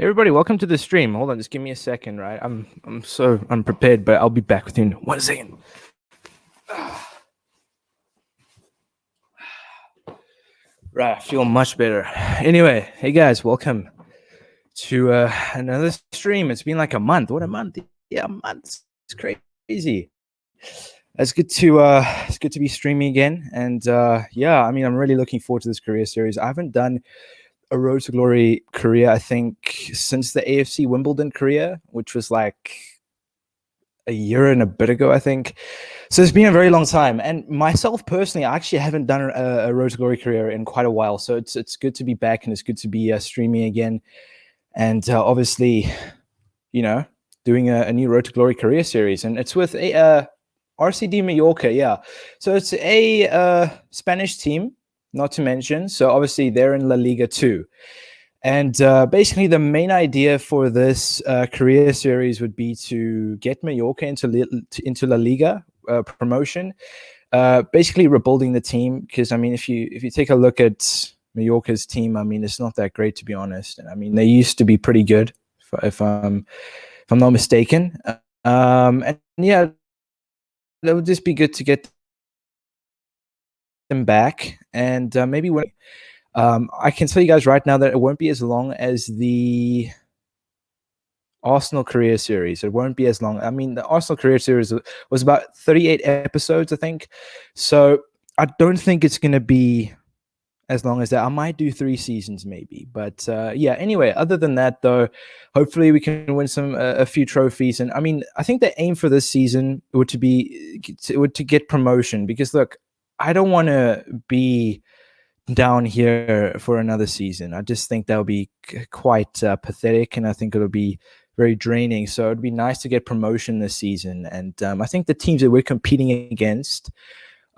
Hey everybody, welcome to the stream. Hold on, just give me a second, right? I'm so unprepared, but I'll be back with you in 1 second. Right, I feel much better. Anyway, hey guys, welcome to another stream. It's been like a month. What a month! Yeah, a month. It's crazy. It's good to be streaming again, and yeah, I mean, I'm really looking forward to this career series. I haven't done a Road to Glory career, I think, since the AFC Wimbledon career, which was like a year and a bit ago, I think. So it's been a very long time. And myself personally, I actually haven't done a Road to Glory career in quite a while. So it's good to be back, and it's good to be streaming again. And obviously, you know, doing a new Road to Glory career series. And it's with a RCD Mallorca, yeah. So it's a Spanish team, not to mention. So obviously they're in La Liga too. And basically, the main idea for this career series would be to get Mallorca into La Liga promotion. Basically, rebuilding the team, because I mean, if you take a look at Mallorca's team, I mean, it's not that great, to be honest. And I mean, they used to be pretty good, if I'm not mistaken. And yeah, that would just be good to get them back, and maybe when. I can tell you guys right now that it won't be as long as the Arsenal career series. It won't be as long. I mean, the Arsenal career series was about 38 episodes, I think. So I don't think it's going to be as long as that. I might do 3 seasons maybe. But yeah, anyway, other than that, though, hopefully we can win a few trophies. And I mean, I think the aim for this season would to get promotion, because look, I don't want to be down here for another season. I just think that would be quite pathetic, and I think it'll be very draining. So it'd be nice to get promotion this season. And I think the teams that we're competing against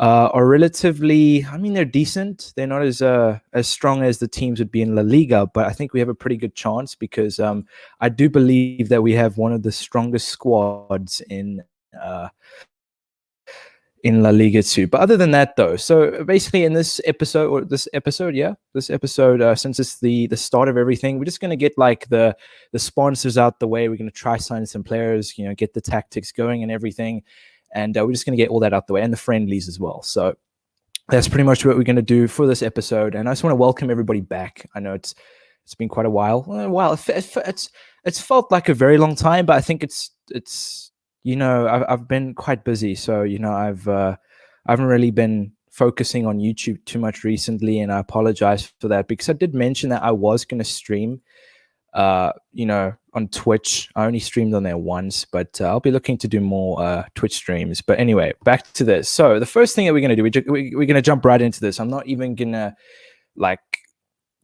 are relatively, I mean, they're decent. They're not as strong as the teams would be in La Liga, but I think we have a pretty good chance, because I do believe that we have one of the strongest squads in La Liga too. But other than that, though, so basically in this episode, since it's the start of everything, we're just going to get like the sponsors out the way. We're going to try sign some players, get the tactics going and everything. And we're just going to get all that out the way, and the friendlies as well. So that's pretty much what we're going to do for this episode. And I just want to welcome everybody back. I know it's been quite a while. It's felt like a very long time, but I think it's I've been quite busy, so I haven't really been focusing on YouTube too much recently, and I apologize for that, because I did mention that I was going to stream, on Twitch. I only streamed on there once, but I'll be looking to do more Twitch streams. But anyway, back to this. So the first thing that we're going to do, we're going to jump right into this. I'm not even going to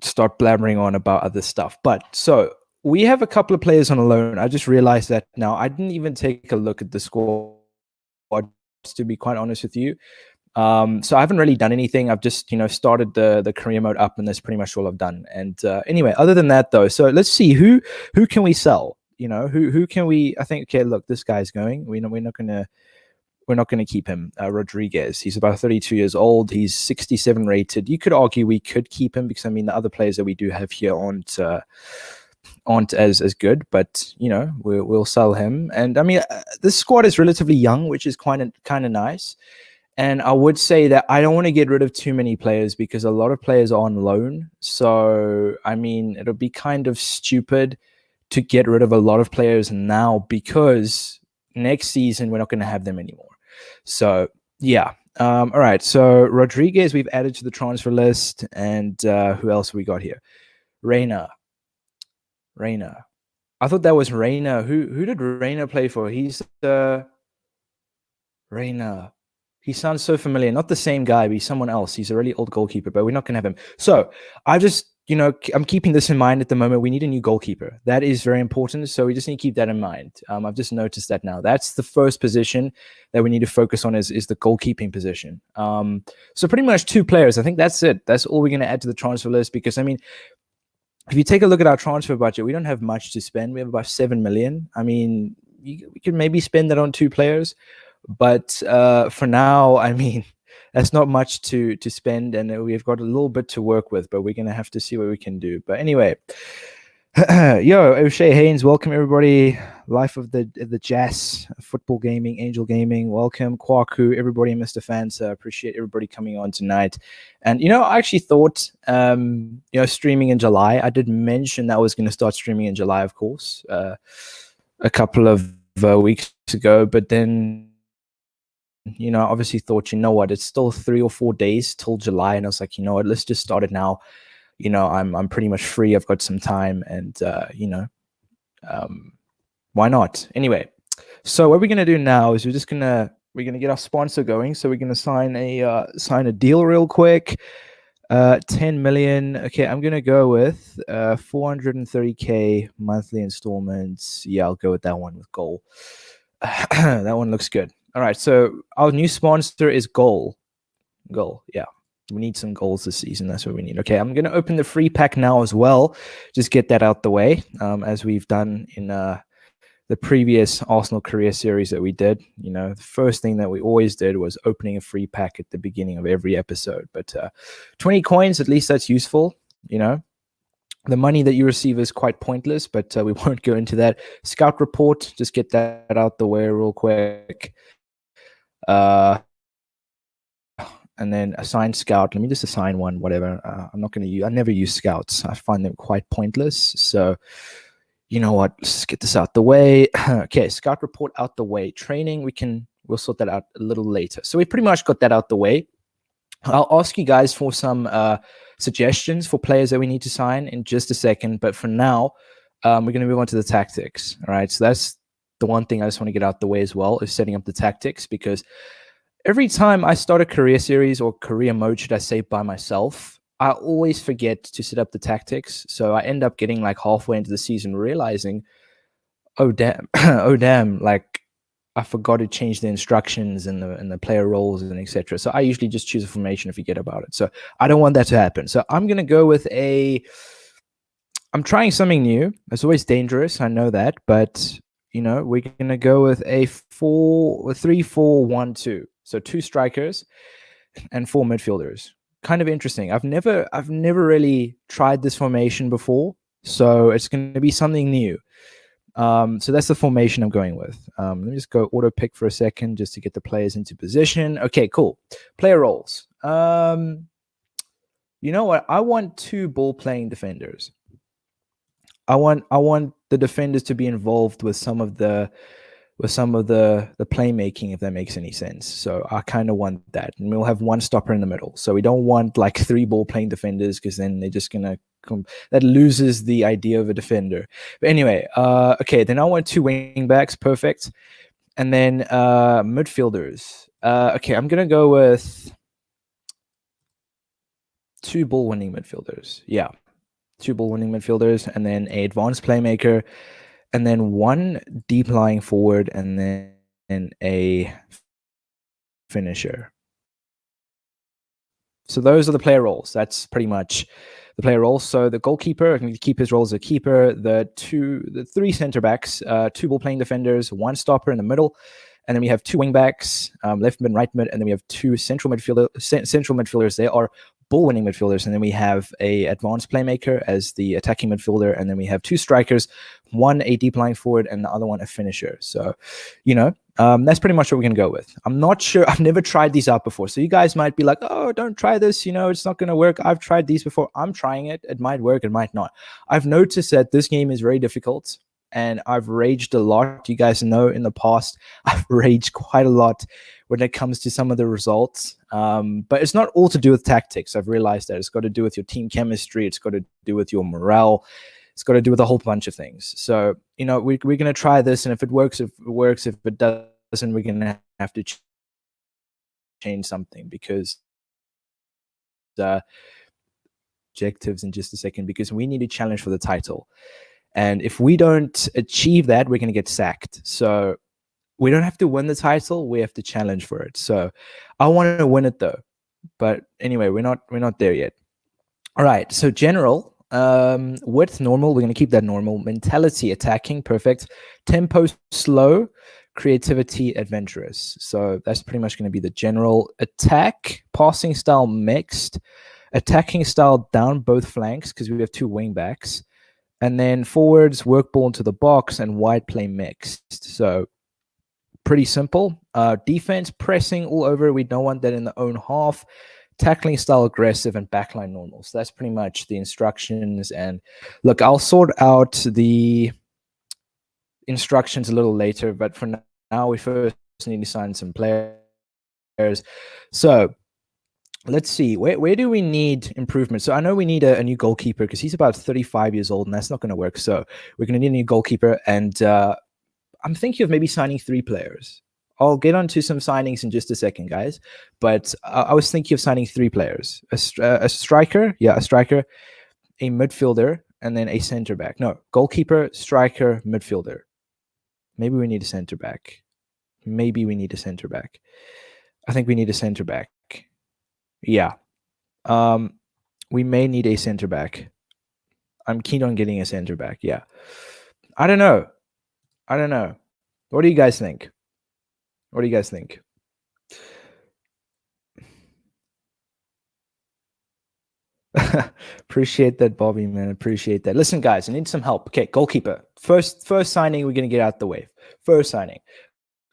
start blabbering on about other stuff. But so we have a couple of players on loan. I just realized that now. I didn't even take a look at the squad, to be quite honest with you. So I haven't really done anything. I've just, started the career mode up, and that's pretty much all I've done. And anyway, other than that, though, so let's see who can we sell. Who can we? I think, okay, look, this guy's going. We're not gonna keep him. Rodriguez. He's about 32 years old. He's 67 rated. You could argue we could keep him, because I mean the other players that we do have here aren't as good, but we'll sell him. And I mean, this squad is relatively young, which is kind of nice. And I would say that I don't want to get rid of too many players, because a lot of players are on loan. So I mean, it'll be kind of stupid to get rid of a lot of players now, because next season we're not going to have them anymore. So yeah. All right, so Rodriguez we've added to the transfer list. And who else have we got here? Reina. I thought that was Reina. Who did Reina play for? He's Reina. He sounds so familiar. Not the same guy, but he's someone else. He's a really old goalkeeper, but we're not going to have him. So I just, I'm keeping this in mind at the moment. We need a new goalkeeper. That is very important. So we just need to keep that in mind. I've just noticed that now. That's the first position that we need to focus on is the goalkeeping position. So pretty much 2 players. I think that's it. That's all we're going to add to the transfer list, because I mean, if you take a look at our transfer budget, we don't have much to spend. We have about 7 million. I mean, we could maybe spend that on 2 players. But for now, I mean, that's not much to spend, and we've got a little bit to work with, but we're going to have to see what we can do. But anyway, Yo, O'Shea Haynes, welcome everybody. Life of the Jazz, football gaming, Angel Gaming, welcome. Kwaku, everybody, Mr. Fans, appreciate everybody coming on tonight. And I actually thought, streaming in July. I did mention that I was going to start streaming in July, of course, a couple of weeks ago. But then, obviously thought, what, it's still 3 or 4 days till July, and I was like, what, let's just start it now. I'm pretty much free. I've got some time, and why not? Anyway, so what we're gonna do now is we're gonna get our sponsor going. So we're gonna sign a deal real quick. 10 million. Okay, I'm gonna go with 430K monthly installments. Yeah, I'll go with that one with Goal. That one looks good. All right, so our new sponsor is Goal. Yeah. We need some goals this season. That's what we need. Okay, I'm going to open the free pack now as well. Just get that out the way, as we've done in the previous Arsenal career series that we did. The first thing that we always did was opening a free pack at the beginning of every episode. But 20 coins, at least that's useful. The money that you receive is quite pointless, but we won't go into that. Scout report, just get that out the way real quick. And then assign scout. Let me just assign one, whatever. I'm not going to use, I never use scouts. I find them quite pointless. So, you know what? Let's get this out the way. Okay, scout report out the way. Training, we'll sort that out a little later. So we pretty much got that out the way. I'll ask you guys for some suggestions for players that we need to sign in just a second. But for now, we're going to move on to the tactics. All right, so that's the one thing I just want to get out the way as well, is setting up the tactics, because every time I start a career series or career mode, should I say, by myself, I always forget to set up the tactics. So I end up getting like halfway into the season realizing, oh damn, like I forgot to change the instructions and the player roles and etc. So I usually just choose a formation and forget about it. So I don't want that to happen. So I'm gonna go with I'm trying something new. It's always dangerous, I know that, but we're gonna go with a 3-4-1-2. So 2 strikers and 4 midfielders. Kind of interesting. I've never really tried this formation before, so it's going to be something new. So that's the formation I'm going with. Let me just go auto pick for a second just to get the players into position. Okay, cool. Player roles. You know what? I want 2 ball playing defenders. I want the defenders to be involved with some of the playmaking, if that makes any sense. So I kind of want that. And we'll have 1 stopper in the middle. So we don't want like 3 ball playing defenders, because then they're just going to that loses the idea of a defender. But anyway, okay, then I want 2 wing backs. Perfect. And then midfielders. Okay, I'm going to go with 2 ball winning midfielders. Yeah. 2 ball winning midfielders, and then a advanced playmaker, and then 1 deep lying forward, and then a finisher. So those are the player roles. That's pretty much the player roles. So the goalkeeper can keep his role as a keeper. The 3 center backs, 2 ball playing defenders, 1 stopper in the middle, and then we have 2 wing backs, left mid, right mid, and then we have 2 central midfielders. They are ball winning midfielders, and then we have a advanced playmaker as the attacking midfielder, and then we have 2 strikers, 1 a deep lying forward and the other one a finisher. So that's pretty much what we're gonna go with. I'm not sure, I've never tried these out before, so you guys might be like, oh, don't try this, it's not gonna work. I've tried these before. I'm trying it. It might work, it might not. I've noticed that this game is very difficult, and I've raged a lot. You guys know in the past I've raged quite a lot when it comes to some of the results. But it's not all to do with tactics. I've realized that it's got to do with your team chemistry. It's got to do with your morale. It's got to do with a whole bunch of things. So, we're going to try this, and if it works, if it works. If it doesn't, we're going to have to change something, because objectives in just a second, because we need a challenge for the title. And if we don't achieve that, we're going to get sacked. So we don't have to win the title. We have to challenge for it. So I want to win it though. But anyway, we're not there yet. All right. So general, width, normal. We're going to keep that normal. Mentality, attacking, perfect. Tempo, slow. Creativity, adventurous. So that's pretty much going to be the general. Attack, passing style, mixed. Attacking style, down both flanks, because we have 2 wing backs. And then forwards work ball into the box and wide play mixed. So pretty simple. Defense pressing all over. We don't want that in the own half. Tackling style aggressive and backline normal. So that's pretty much the instructions. And look, I'll sort out the instructions a little later, but for now we first need to sign some players. So let's see, where do we need improvement? So I know we need a new goalkeeper because he's about 35 years old and that's not going to work. So we're going to need a new goalkeeper, and I'm thinking of maybe signing 3 players. I'll get onto some signings in just a second, guys. But I was thinking of signing 3 players: a striker, a striker, a midfielder, and then a center back. No, goalkeeper, striker, midfielder. Maybe we need a center back. Maybe we need a center back. I think we need a center back. Yeah. We may need a center back. I'm keen on getting a center back. Yeah. I don't know. What do you guys think? Appreciate that, Bobby, man. Appreciate that. Listen, guys, I need some help. Okay, goalkeeper. First signing, we're going to get out the way. First signing,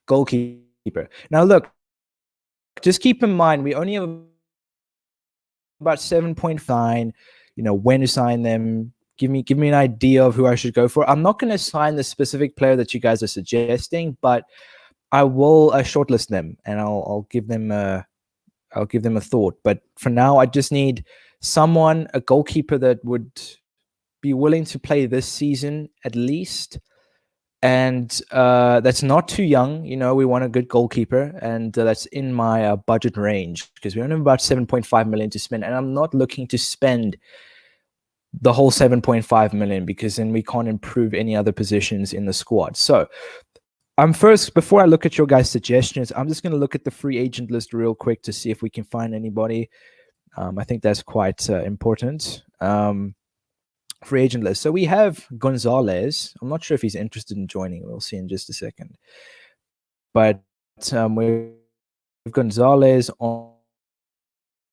goalkeeper. Now, look, just keep in mind, we only have about 7.9, when to sign them. Give me an idea of who I should go for. I'm not going to sign the specific player that you guys are suggesting, but I will shortlist them and I'll give them a thought. But for now, I just need someone, a goalkeeper that would be willing to play this season at least, and that's not too young. We want a good goalkeeper, and that's in my budget range because we only have about 7.5 million to spend, and I'm not looking to spend the whole 7.5 million because then we can't improve any other positions in the squad. So before I look at your guys' suggestions, I'm just going to look at the free agent list real quick to see if we can find anybody. I think that's quite important. Free agent list. So we have Gonzalez. I'm not sure if he's interested in joining. We'll see in just a second. But we have Gonzalez on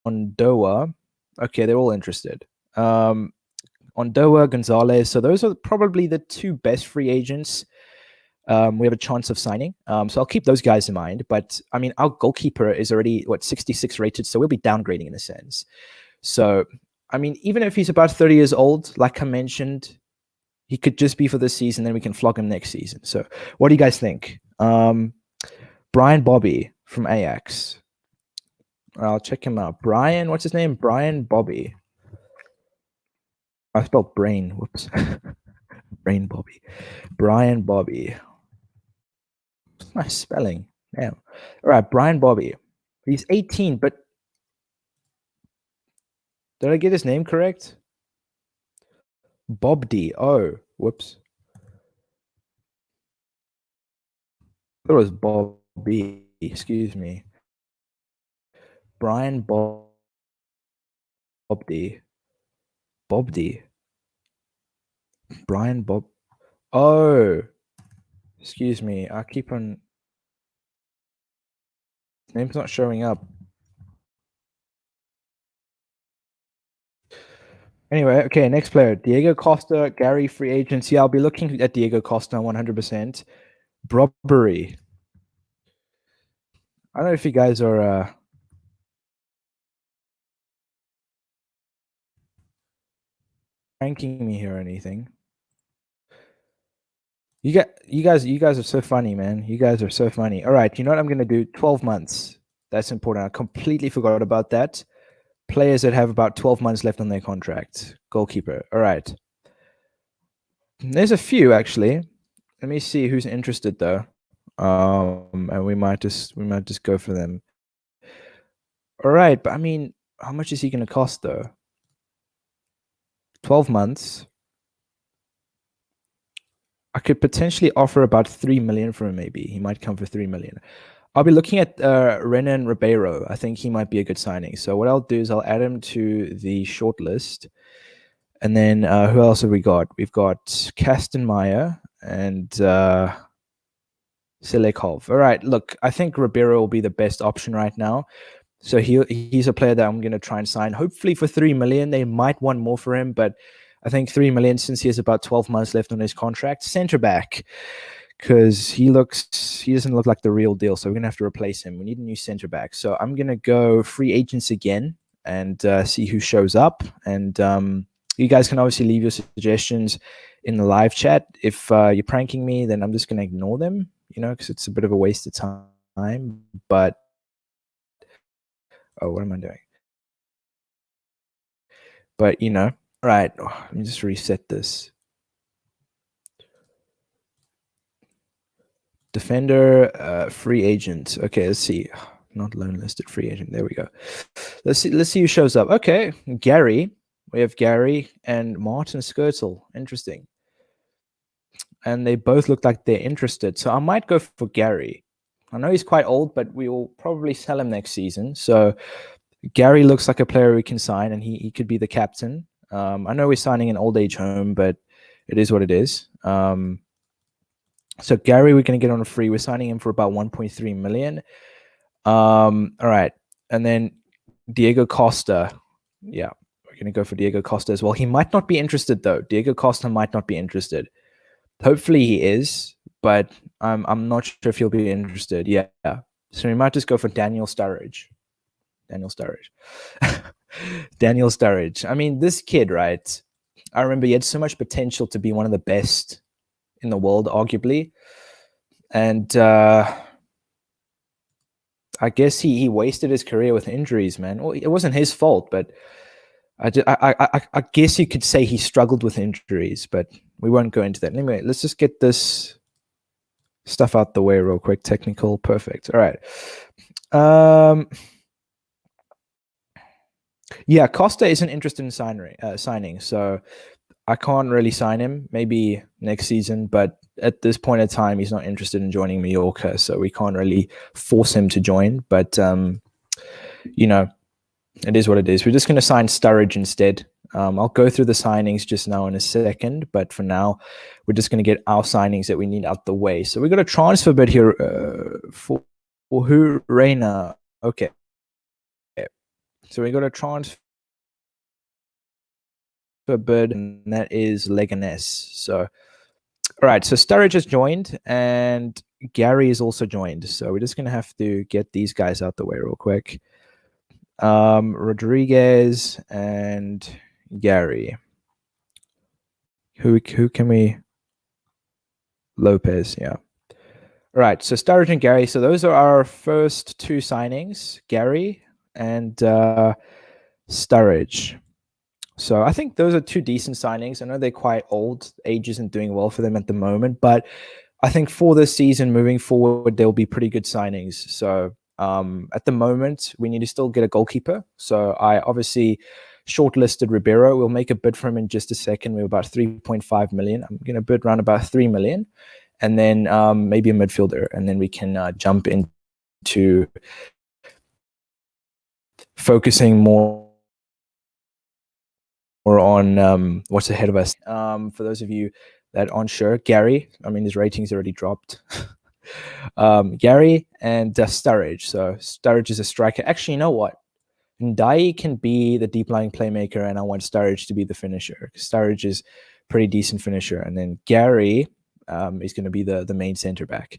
Doa. Okay, they're all interested. On Doa, Gonzalez. So those are probably the 2 best free agents we have a chance of signing. So I'll keep those guys in mind. But I mean, our goalkeeper is already 66 rated, so we'll be downgrading in a sense. So I mean, even if he's about 30 years old, like I mentioned, he could just be for this season, then we can flog him next season. So what do you guys think? Brian Bobby from Ajax. I'll check him out. Brian, what's his name? Brian Bobby. I spelled brain. Whoops. Brain Bobby. Brian Bobby. Nice spelling. Damn. All right, Brian Bobby. He's 18, but did I get his name correct? Bob D. Oh, whoops. It was Bob B. Excuse me. Brian Bob D. Bob D. Brian Bob. Oh, excuse me. I keep on. Name's not showing up. Anyway, okay, next player. Diego Costa, Gary, free agents. Yeah, I'll be looking at Diego Costa 100%. Robbery. I don't know if you guys are ranking me here or anything. You guys are so funny, man. You guys are so funny. All right, you know what I'm going to do? 12 months. That's important. I completely forgot about that. Players that have about 12 months left on their contract. Goalkeeper. All right. There's a few actually. Let me see who's interested though. And we might just go for them. All right, but I mean, how much is he going to cost though? 12 months. I could potentially offer about 3 million for him. Maybe he might come for 3 million. I'll be looking at Renan Ribeiro. I think he might be a good signing. So what I'll do is I'll add him to the short list. And then who else have we got? We've got Kastenmeier and Selekov. All right, look, I think Ribeiro will be the best option right now. So he's a player that I'm going to try and sign, hopefully for 3 million. They might want more for him, but I think 3 million since he has about 12 months left on his contract. Center back, because he doesn't look like the real deal. So we're gonna have to replace him. We need a new center back. So I'm gonna go free agents again and see who shows up. And you guys can obviously leave your suggestions in the live chat. If you're pranking me, then I'm just gonna ignore them, because it's a bit of a waste of time. But oh, what am I doing? But right, let me just reset this. Defender, free agent. Okay, let's see. Not loan listed, free agent. There we go. Let's see who shows up. Okay, Gary. We have Gary and Martin Skirtle. Interesting. And they both look like they're interested. So I might go for Gary. I know he's quite old, but we will probably sell him next season. So Gary looks like a player we can sign, and he could be the captain. I know we're signing an old age home, but it is what it is. So Gary, we're going to get on a free. We're signing him for about 1.3 million. All right. And then Diego Costa. Yeah, we're going to go for Diego Costa as well. He might not be interested, though. Diego Costa might not be interested. Hopefully he is, but I'm not sure if he'll be interested. Yeah. So we might just go for Daniel Sturridge. Daniel Sturridge. I mean, this kid, right? I remember he had so much potential to be one of the best in the world, arguably. And I guess he wasted his career with injuries, man. Well, it wasn't his fault, but I guess you could say he struggled with injuries, but we won't go into that. Anyway, let's just get this stuff out the way real quick. Technical, perfect. All right. Yeah, Costa isn't interested in signing, so I can't really sign him. Maybe next season, but at this point in time, he's not interested in joining Mallorca, so we can't really force him to join. But it is what it is. We're just going to sign Sturridge instead. I'll go through the signings just now in a second, but for now, we're just going to get our signings that we need out the way. So we got a transfer bid here for who? Reina. Okay. So we got a transfer bid, and that is Leganes. So, all right. So Sturridge has joined, and Gary is also joined. So we're just going to have to get these guys out the way real quick. Rodriguez and Gary. Who can we? Lopez, yeah. All right, so Sturridge and Gary. So those are our first two signings, Gary and Sturridge. So I think those are two decent signings. I know they're quite old. Age isn't doing well for them at the moment, but I think for this season, moving forward, they'll be pretty good signings. So at the moment, we need to still get a goalkeeper. So I obviously shortlisted Ribeiro. We'll make a bid for him in just a second. We're about 3.5 million. I'm going to bid around about 3 million. And then maybe a midfielder. And then we can jump into focusing more on what's ahead of us. For those of you that aren't sure, Gary, I mean, his rating's already dropped. Gary and Sturridge. So Sturridge is a striker. Actually, you know what? Ndai can be the deep lying playmaker, and I want Sturridge to be the finisher. Sturridge is pretty decent finisher. And then Gary is going to be the main center back.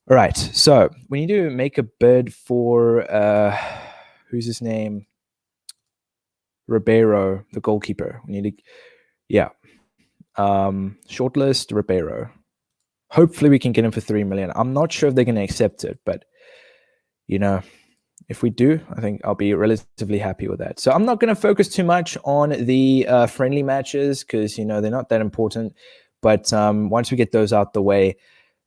All right. So we need to make a bid for who's his name? Ribeiro, the goalkeeper. We need to, yeah. Shortlist Ribeiro. Hopefully we can get him for 3 million. I'm not sure if they're going to accept it, but if we do, I think I'll be relatively happy with that. So I'm not going to focus too much on the friendly matches because, they're not that important. But once we get those out the way,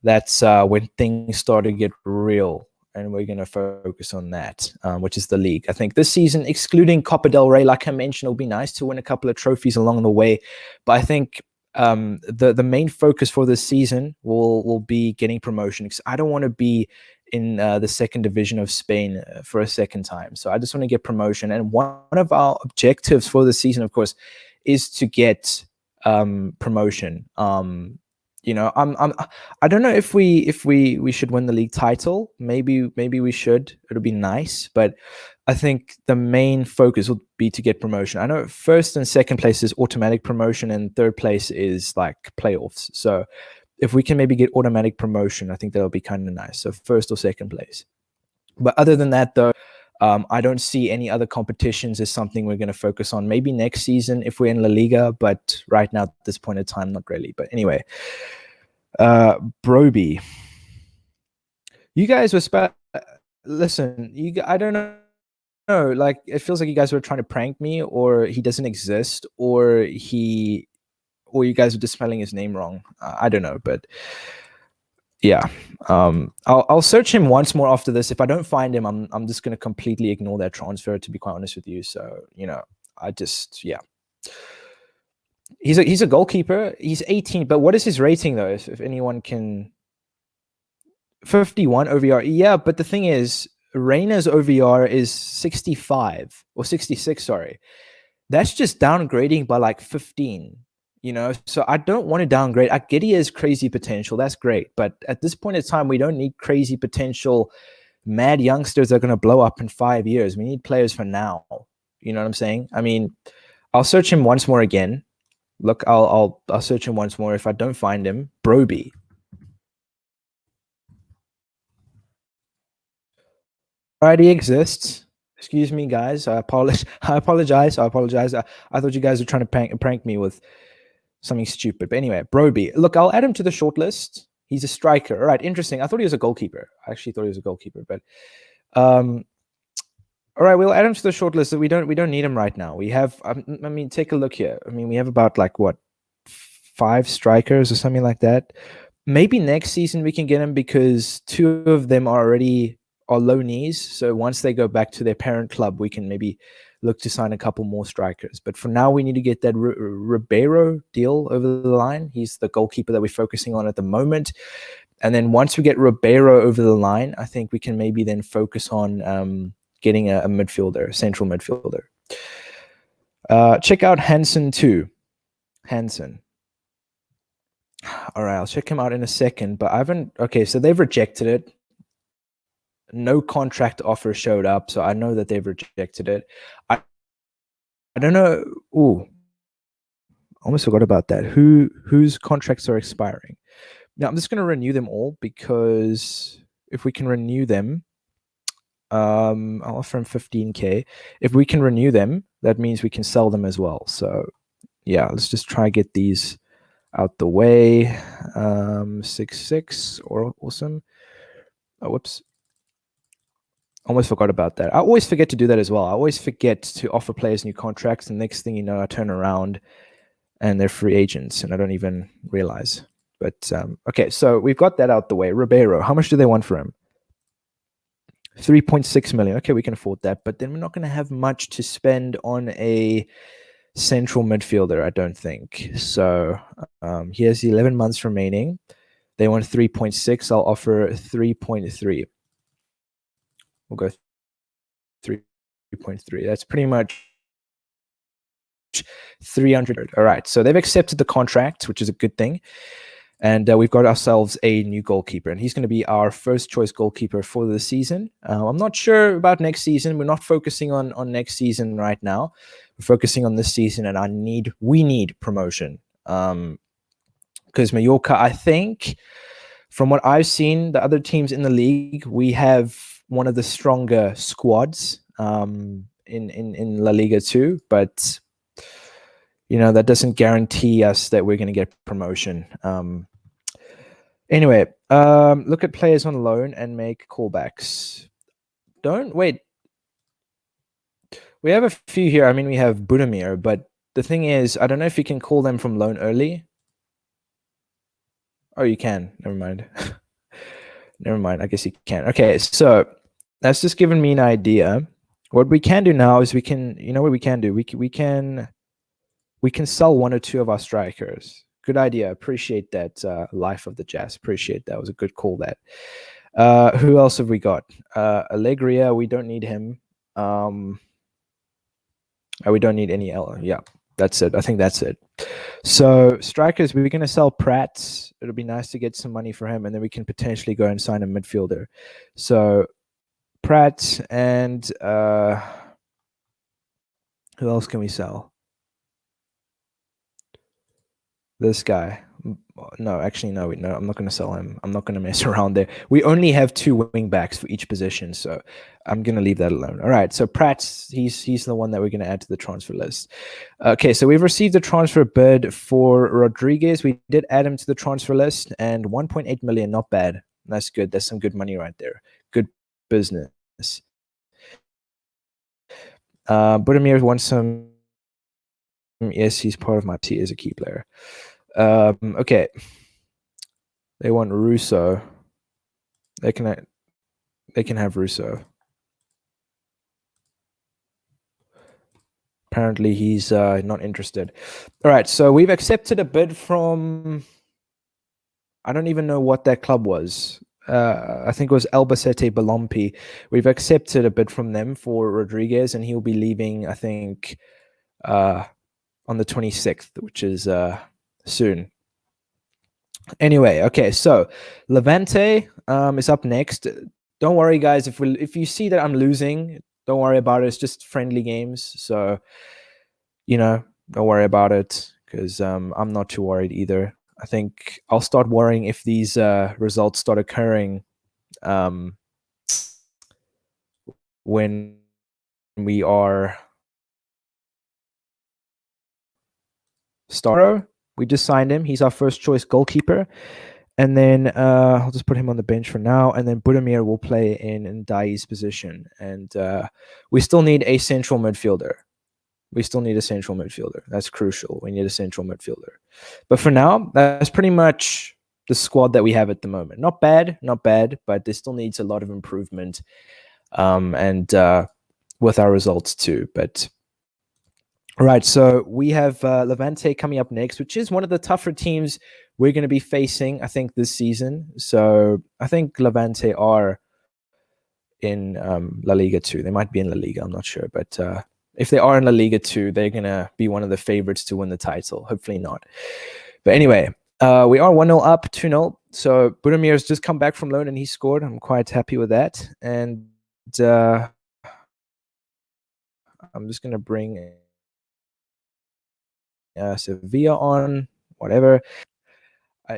that's when things start to get real. And we're going to focus on that, which is the league. I think this season, excluding Copa del Rey, like I mentioned, it'll be nice to win a couple of trophies along the way. But I think the main focus for this season will be getting promotion, because I don't want to be in the second division of Spain for a second time. So I just want to get promotion. And one of our objectives for the season, of course, is to get promotion. I don't know if we should win the league title. Maybe we should. It'll be nice, but I think the main focus will be to get promotion. I know first and second place is automatic promotion, and third place is like playoffs. So if we can maybe get automatic promotion, I think that'll be kind of nice. So first or second place. But other than that, though, I don't see any other competitions as something we're going to focus on. Maybe next season if we're in La Liga, but right now at this point in time, not really. But anyway, Broby, you guys were listen. I don't know. Like it feels like you guys were trying to prank me, or he doesn't exist, or you guys are just spelling his name wrong. I don't know, but yeah, I'll search him once more after this. If I don't find him, I'm just gonna completely ignore that transfer, to be quite honest with you. So he's a goalkeeper. He's 18, but what is his rating though? If anyone can, 51 OVR. Yeah, but the thing is, Reina's OVR is 65 or 66. Sorry, that's just downgrading by like 15. So I don't want to downgrade. I get he has crazy potential. That's great. But at this point in time, we don't need crazy potential, mad youngsters that are going to blow up in 5 years. We need players for now. You know what I'm saying? I mean, I'll search him once more again. Look, I'll search him once more. If I don't find him, Broby. Already exists. Excuse me, guys. I apologize. I apologize. I thought you guys were trying to prank me with something stupid. But anyway, Broby. Look, I'll add him to the shortlist. He's a striker. All right, interesting. I thought he was a goalkeeper. I actually thought he was a goalkeeper. But all right, we'll add him to the shortlist. We don't need him right now. We have. I mean, take a look here. I mean, we have about like what, 5 strikers or something like that. Maybe next season we can get him because 2 of them are low knees. So once they go back to their parent club, we can maybe look to sign a couple more strikers. But for now, we need to get that Ribeiro deal over the line. He's the goalkeeper that we're focusing on at the moment. And then once we get Ribeiro over the line, I think we can maybe then focus on getting a midfielder, central midfielder. Check out Hansen too. Hansen. All right, I'll check him out in a second. But I haven't. Okay, so they've rejected it. No contract offer showed up, so I know that they've rejected it. I don't know. Ooh, almost forgot about that. Whose contracts are expiring? Now I'm just going to renew them all, because if we can renew them, I'll offer them 15K. If we can renew them, that means we can sell them as well. So yeah, let's just try to get these out the way. 6-6 or awesome. Oh, whoops. Almost forgot about that. I always forget to do that as well. I always forget to offer players new contracts. The next thing you know, I turn around and they're free agents and I don't even realize. But okay, so we've got that out the way. Ribeiro, how much do they want for him? 3.6 million. Okay, we can afford that. But then we're not going to have much to spend on a central midfielder, I don't think. So he has 11 months remaining. They want 3.6. I'll offer 3.3. We'll go 3.3. That's pretty much 300. All right. So they've accepted the contract, which is a good thing. And we've got ourselves a new goalkeeper. And he's going to be our first choice goalkeeper for the season. I'm not sure about next season. We're not focusing on next season right now. We're focusing on this season. And we need promotion. Because Mallorca, I think, from what I've seen, the other teams in the league, we have one of the stronger squads in La Liga too, but that doesn't guarantee us that we're going to get promotion. Anyway, look at players on loan and make callbacks. Don't wait. We have a few here. I mean, we have Budimir, but the thing is, I don't know if you can call them from loan early. Oh, you can. Never mind. Never mind. I guess you can. Okay, so that's just given me an idea. What we can do now is we can, what we can do? We can sell 1 or 2 of our strikers. Good idea. Appreciate that. Life of the Jazz. Appreciate that. Was a good call. That. Who else have we got? Allegria. We don't need him. We don't need any Ella. Yeah, that's it. I think that's it. So strikers, we're going to sell Pratt. It'll be nice to get some money for him, and then we can potentially go and sign a midfielder. So Pratt and who else can we sell? This guy. No, actually, no. I'm not going to sell him. I'm not going to mess around there. We only have 2 wing backs for each position, so I'm going to leave that alone. All right, so Pratt's he's the one that we're going to add to the transfer list. Okay, so we've received a transfer bid for Rodriguez. We did add him to the transfer list, and 1.8 million, not bad. That's good. That's some good money right there. Good business. Budimir wants some. Yes, he's part of my team as a key player. Okay. They want Russo. They can have Russo. Apparently, he's not interested. All right, so we've accepted a bid from. I don't even know what that club was. I think it was Albacete Balompi. We've accepted a bid from them for Rodriguez, and he'll be leaving, I think, on the 26th, which is soon. Anyway, okay, so Levante is up next. Don't worry, guys. If you see that I'm losing, don't worry about it. It's just friendly games, so don't worry about it because I'm not too worried either. I think I'll start worrying if these results start occurring when we are Staro. We just signed him. He's our first choice goalkeeper. And then I'll just put him on the bench for now. And then Budimir will play in Ndai's position. And we still need a central midfielder. That's crucial. We need a central midfielder. But for now, that's pretty much the squad that we have at the moment. Not bad, but there still needs a lot of improvement. And with our results too. But all right, so we have Levante coming up next, which is one of the tougher teams we're going to be facing, I think, this season. So I think Levante are in La Liga too. They might be in La Liga, I'm not sure. But if they are in La Liga too, they're going to be one of the favorites to win the title. Hopefully not. But anyway, we are 1-0 up, 2-0. So Budimir has just come back from loan and he scored. I'm quite happy with that. And I'm just going to bring Sevilla on, whatever.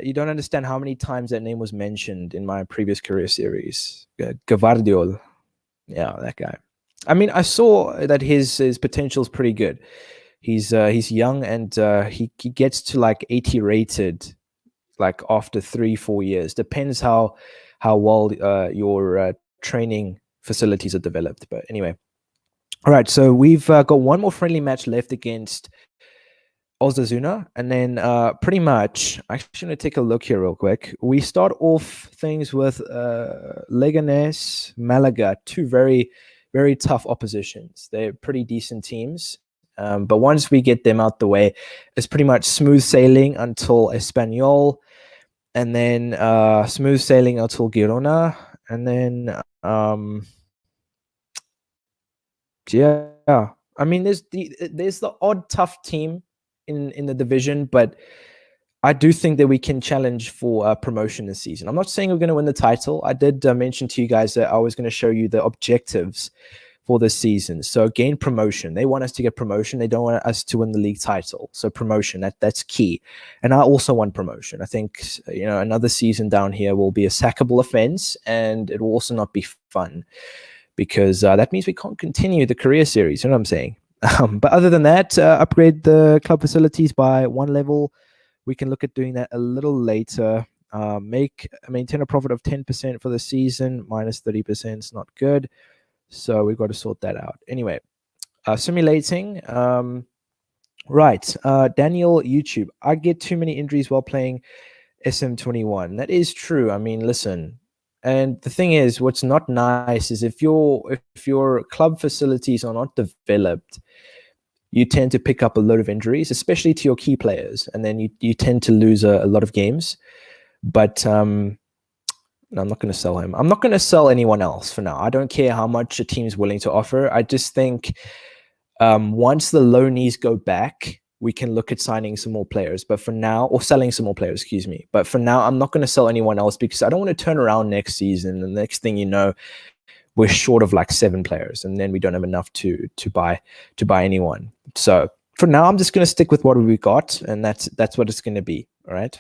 You don't understand how many times that name was mentioned in my previous career series. Gavardiol. Yeah, that guy. I mean, I saw that his potential is pretty good. He's young and he gets to like 80 rated like after 3-4 years. Depends how well your training facilities are developed. But anyway. All right, so we've got one more friendly match left against Osasuna, and then pretty much, I'm actually going to take a look here real quick. We start off things with Leganés, Malaga, 2 very, very tough oppositions. They're pretty decent teams, but once we get them out the way, it's pretty much smooth sailing until Espanyol, and then smooth sailing until Girona, and then yeah. I mean, there's the odd tough team in the division, but I do think that we can challenge for promotion this season. I'm not saying we're going to win the title. I did mention to you guys that I was going to show you the objectives for this season. So gain promotion. They want us to get promotion. They don't want us to win the league title. So promotion, that's key. And I also want promotion. I think another season down here will be a sackable offense, and it will also not be fun because that means we can't continue the career series. You know what I'm saying? But other than that, upgrade the club facilities by 1 level. We can look at doing that a little later. Maintain a profit of 10% for the season. Minus 30% is not good. So we've got to sort that out. Anyway, simulating. Right. Daniel YouTube. I get too many injuries while playing SM21. That is true. I mean, listen. And the thing is, what's not nice is if your club facilities are not developed, you tend to pick up a lot of injuries, especially to your key players, and then you tend to lose a lot of games. But no, I'm not going to sell him. I'm not going to sell anyone else for now. I don't care how much a team's willing to offer. I just think once the loanees go back, we can look at signing some more players. But for now, or selling some more players, excuse me. But for now, I'm not going to sell anyone else because I don't want to turn around next season. The next thing you know, we're short of like 7 players, and then we don't have enough to buy anyone. So for now, I'm just going to stick with what we got, and that's what it's going to be. All right.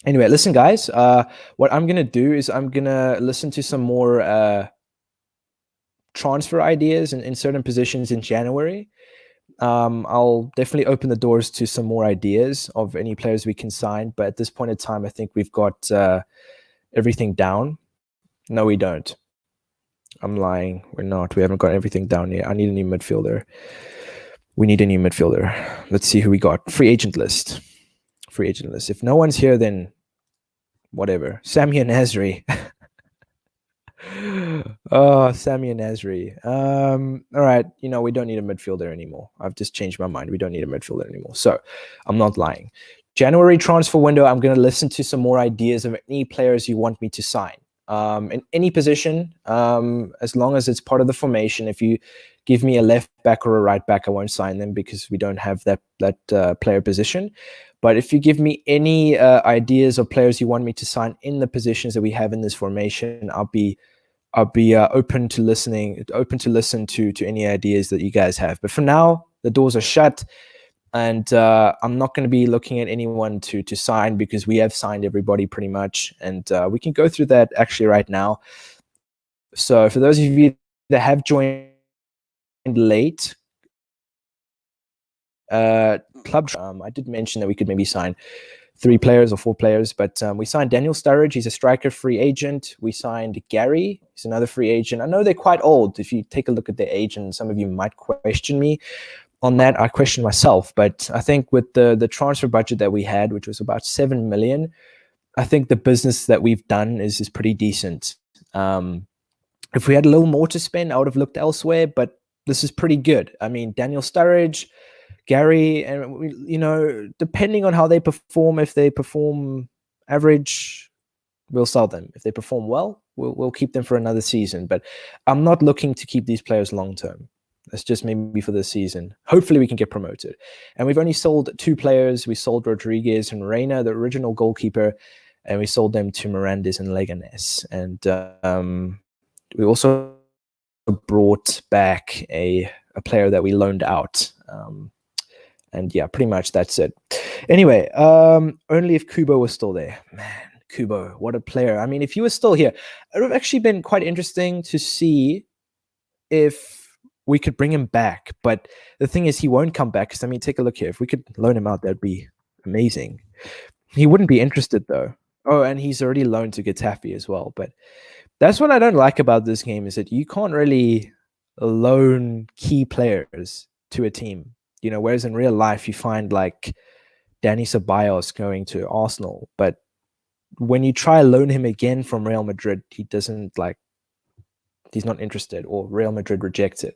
Anyway, listen, guys. What I'm going to do is I'm going to listen to some more transfer ideas in certain positions in January. I'll definitely open the doors to some more ideas of any players we can sign. But at this point in time, I think we've got everything down. No, we don't. I'm lying. We're not. We haven't got everything down yet. I need a new midfielder. We need a new midfielder. Let's see who we got. Free agent list. Free agent list. If no one's here, then whatever. Samia Nasri. Oh, Samia Nasri. All right. We don't need a midfielder anymore. I've just changed my mind. We don't need a midfielder anymore. So I'm not lying. January transfer window, I'm going to listen to some more ideas of any players you want me to sign. In any position, as long as it's part of the formation. If you give me a left back or a right back, I won't sign them because we don't have that player position. But if you give me any ideas of players you want me to sign in the positions that we have in this formation, I'll be open to listen to any ideas that you guys have. But for now, the doors are shut, and I'm not going to be looking at anyone to sign because we have signed everybody pretty much, and we can go through that actually right now. So for those of you that have joined late, club, I did mention that we could maybe sign 3 players or 4 players, but we signed Daniel Sturridge. He's a striker, free agent. We signed Gary. He's another free agent. I know they're quite old. If you take a look at their age, and some of you might question me on that, I question myself. But I think with the transfer budget that we had, which was about 7 million, I think the business that we've done is pretty decent. If we had a little more to spend, I would have looked elsewhere, but this is pretty good. I mean, Daniel Sturridge, Gary, and depending on how they perform, if they perform average, we'll sell them. If they perform well, we'll keep them for another season. But I'm not looking to keep these players long term. That's just maybe for this season. Hopefully we can get promoted. And we've only sold 2 players. We sold Rodriguez and Reina, the original goalkeeper, and we sold them to Mirandes and Leganes. And we also brought back a player that we loaned out. And yeah, pretty much that's it. Anyway, only if Kubo was still there. Man, Kubo, what a player. I mean, if he was still here, it would have actually been quite interesting to see if we could bring him back. But the thing is, he won't come back. Because, I mean, take a look here. If we could loan him out, that'd be amazing. He wouldn't be interested, though. Oh, and he's already loaned to Getafe as well. But that's what I don't like about this game, is that you can't really loan key players to a team. Whereas in real life, you find like Danny Ceballos going to Arsenal. But when you try to loan him again from Real Madrid, he's not interested, or Real Madrid rejects it.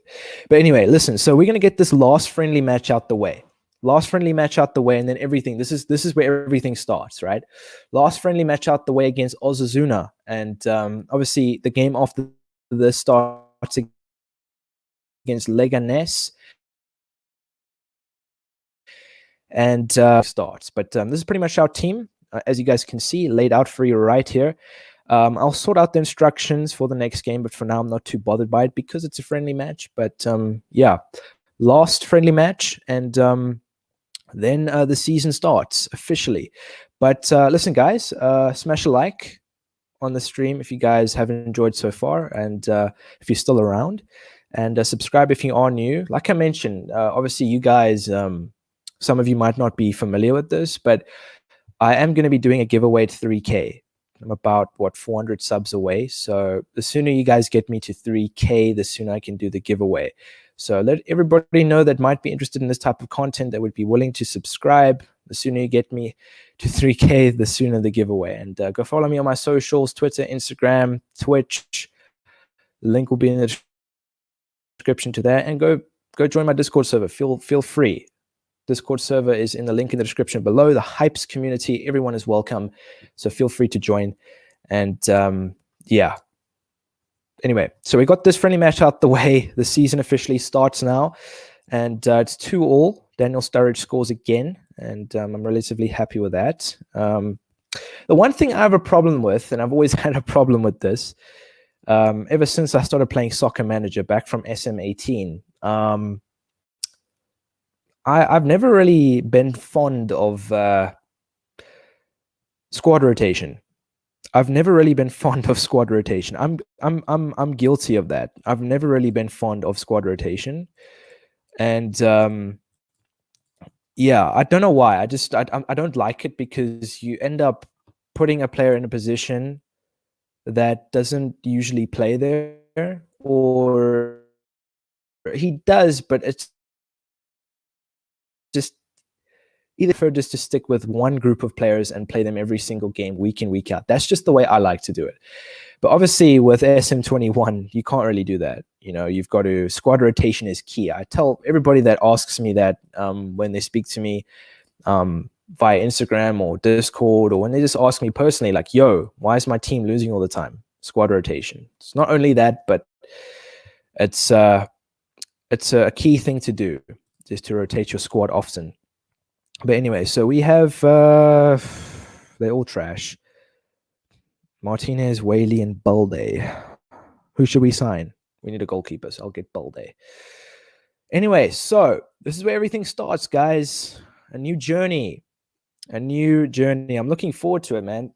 But anyway, listen, so we're going to get this last friendly match out the way. And then everything. This is where everything starts, right? Last friendly match out the way against Osasuna. And obviously the game after this starts against Leganes. And starts. But this is pretty much our team, as you guys can see, laid out for you right here. I'll sort out the instructions for the next game, but for now, I'm not too bothered by it because it's a friendly match. But yeah, last friendly match, and then the season starts officially. But listen, guys, smash a like on the stream if you guys have enjoyed so far, and if you're still around, and subscribe if you are new. Like I mentioned, obviously, you guys... some of you might not be familiar with this, but I am going to be doing a giveaway to 3K. I'm about, 400 subs away. So the sooner you guys get me to 3K, the sooner I can do the giveaway. So let everybody know that might be interested in this type of content, that would be willing to subscribe. The sooner you get me to 3K, the sooner the giveaway. And go follow me on my socials, Twitter, Instagram, Twitch. The link will be in the description to that. And go join my Discord server. Feel free. Discord server is in the link in the description below. The Hypes community, everyone is welcome. So feel free to join. And yeah. Anyway, so we got this friendly match out the way. The season officially starts now. And it's 2-2. Daniel Sturridge scores again. And I'm relatively happy with that. The one thing I have a problem with, and I've always had a problem with this, ever since I started playing Soccer Manager back from SM18, I've never really been fond of squad rotation. I've never really been fond of squad rotation. I'm guilty of that. I've never really been fond of squad rotation, and yeah, I don't know why. I don't like it because you end up putting a player in a position that doesn't usually play there, or he does, but it's just either prefer just to stick with one group of players and play them every single game, week in, week out. That's just the way I like to do it. But obviously with SM21, you can't really do that. You know, you've got to, squad rotation is key. I tell everybody that asks me that when they speak to me via Instagram or Discord, or when they just ask me personally, like, yo, why is my team losing all the time? Squad rotation. It's not only that, but it's a key thing to do, just to rotate your squad often. But anyway, so we have, they're all trash. Martinez, Whaley, and Balde. Who should we sign? We need a goalkeeper, so I'll get Balde. Anyway, so this is where everything starts, guys. A new journey. A new journey. I'm looking forward to it, man.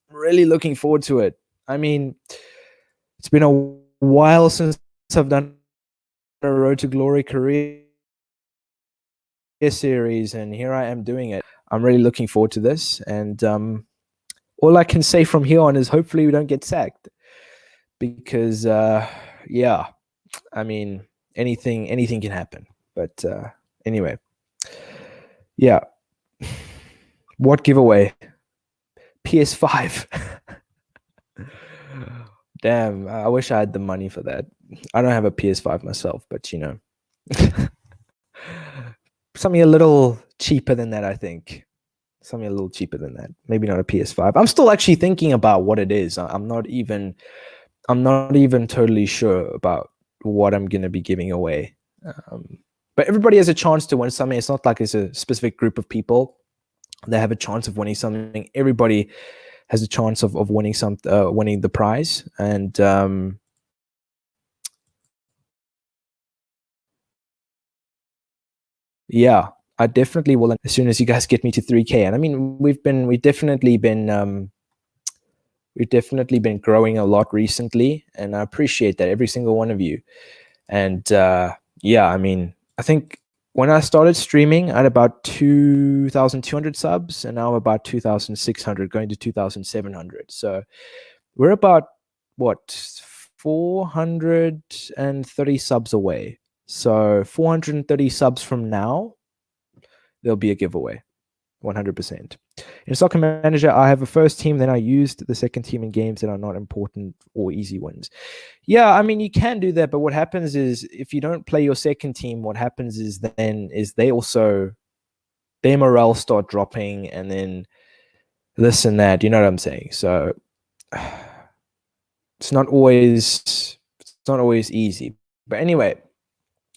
Really looking forward to it. I mean, it's been a while since I've done a Road to Glory career series, and here I am doing it. I'm really looking forward to this, and all I can say from here on is hopefully we don't get sacked, because yeah, I mean, anything can happen. But anyway, yeah. What giveaway? PS5. Damn, I wish I had the money for that. I don't have a PS5 myself, but you know, something a little cheaper than that, I think. Something a little cheaper than that. Maybe not a PS5. I'm still actually thinking about what it is. I'm not even totally sure about what I'm going to be giving away. But everybody has a chance to win something. It's not like it's a specific group of people that have a chance of winning something. Everybody has a chance of winning winning the prize. And yeah, I definitely will as soon as you guys get me to 3K. And I mean, we've definitely been growing a lot recently, and I appreciate that, every single one of you. And yeah, I mean, I think when I started streaming, I had about 2,200 subs, and now I'm about 2,600, going to 2,700. So we're about, what, 430 subs away. So 430 subs from now, there'll be a giveaway, 100%. In Soccer Manager, I have a first team, then I used the second team in games that are not important or easy wins. Yeah, I mean, you can do that, but what happens is, if you don't play your second team, what happens is then is their morale start dropping, and then this and that, you know what I'm saying? So it's not always easy. But anyway,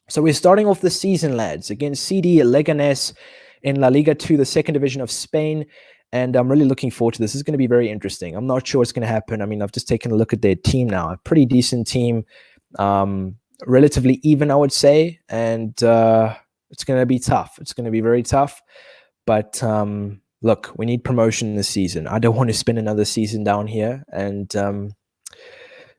so we're starting off the season, lads, against CD Leganés in La Liga 2, the second division of Spain. And I'm really looking forward to this. This is going to be very interesting. I'm not sure what's going to happen. I mean, I've just taken a look at their team now. A pretty decent team, relatively even, I would say. And it's going to be tough. It's going to be very tough. But look, we need promotion this season. I don't want to spend another season down here. And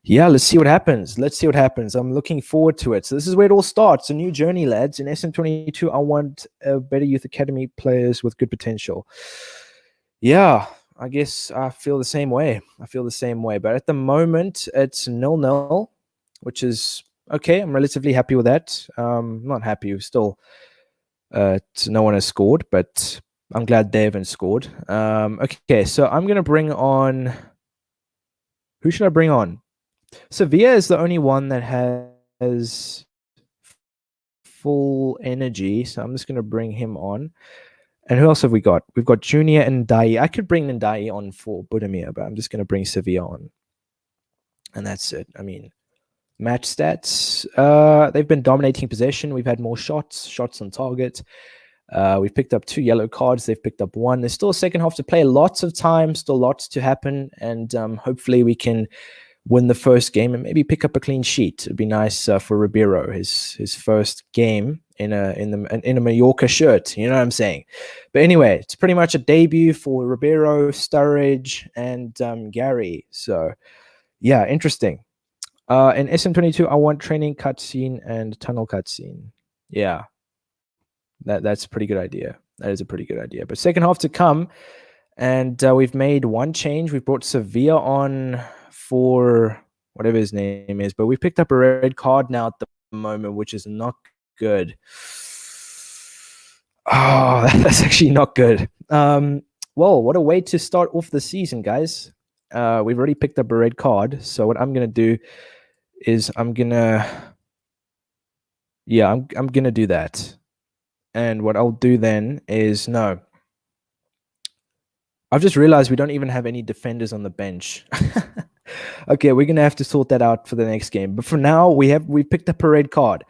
yeah, let's see what happens. I'm looking forward to it. So this is where it all starts. A new journey, lads. In SM22, I want better youth academy players with good potential. Yeah, I guess I feel the same way. But at the moment, it's 0-0, which is okay. I'm relatively happy with that. Not happy. Still, no one has scored, but I'm glad they haven't scored. Okay, so I'm going to bring on... Who should I bring on? Sevilla is the only one that has full energy, so I'm just going to bring him on. And who else have we got? We've got Junior and Ndai. I could bring Ndai on for Budimir, but I'm just going to bring Sevilla on. And that's it. I mean, match stats. They've been dominating possession. We've had more shots on target. We've picked up 2 yellow cards. They've picked up 1. There's still a second half to play. Lots of time, still lots to happen, and hopefully we can win the first game and maybe pick up a clean sheet. It'd be nice for Ribeiro, his first game in a Mallorca shirt. You know what I'm saying? But anyway, it's pretty much a debut for Ribeiro, Sturridge, and Gary. So yeah, interesting. In SM22, I want training cutscene and tunnel cutscene. Yeah, that's a pretty good idea. That is a pretty good idea. But second half to come, and we've made one change. We've brought Sevilla on for whatever his name is, but we picked up a red card now at the moment, which is not good. Oh, that's actually not good. Well, what a way to start off the season, guys. We've already picked up a red card, so what I'm gonna do is I'm gonna do that. And what I'll do then is I've just realized we don't even have any defenders on the bench. Okay, we're gonna have to sort that out for the next game. But for now, we picked up a red card.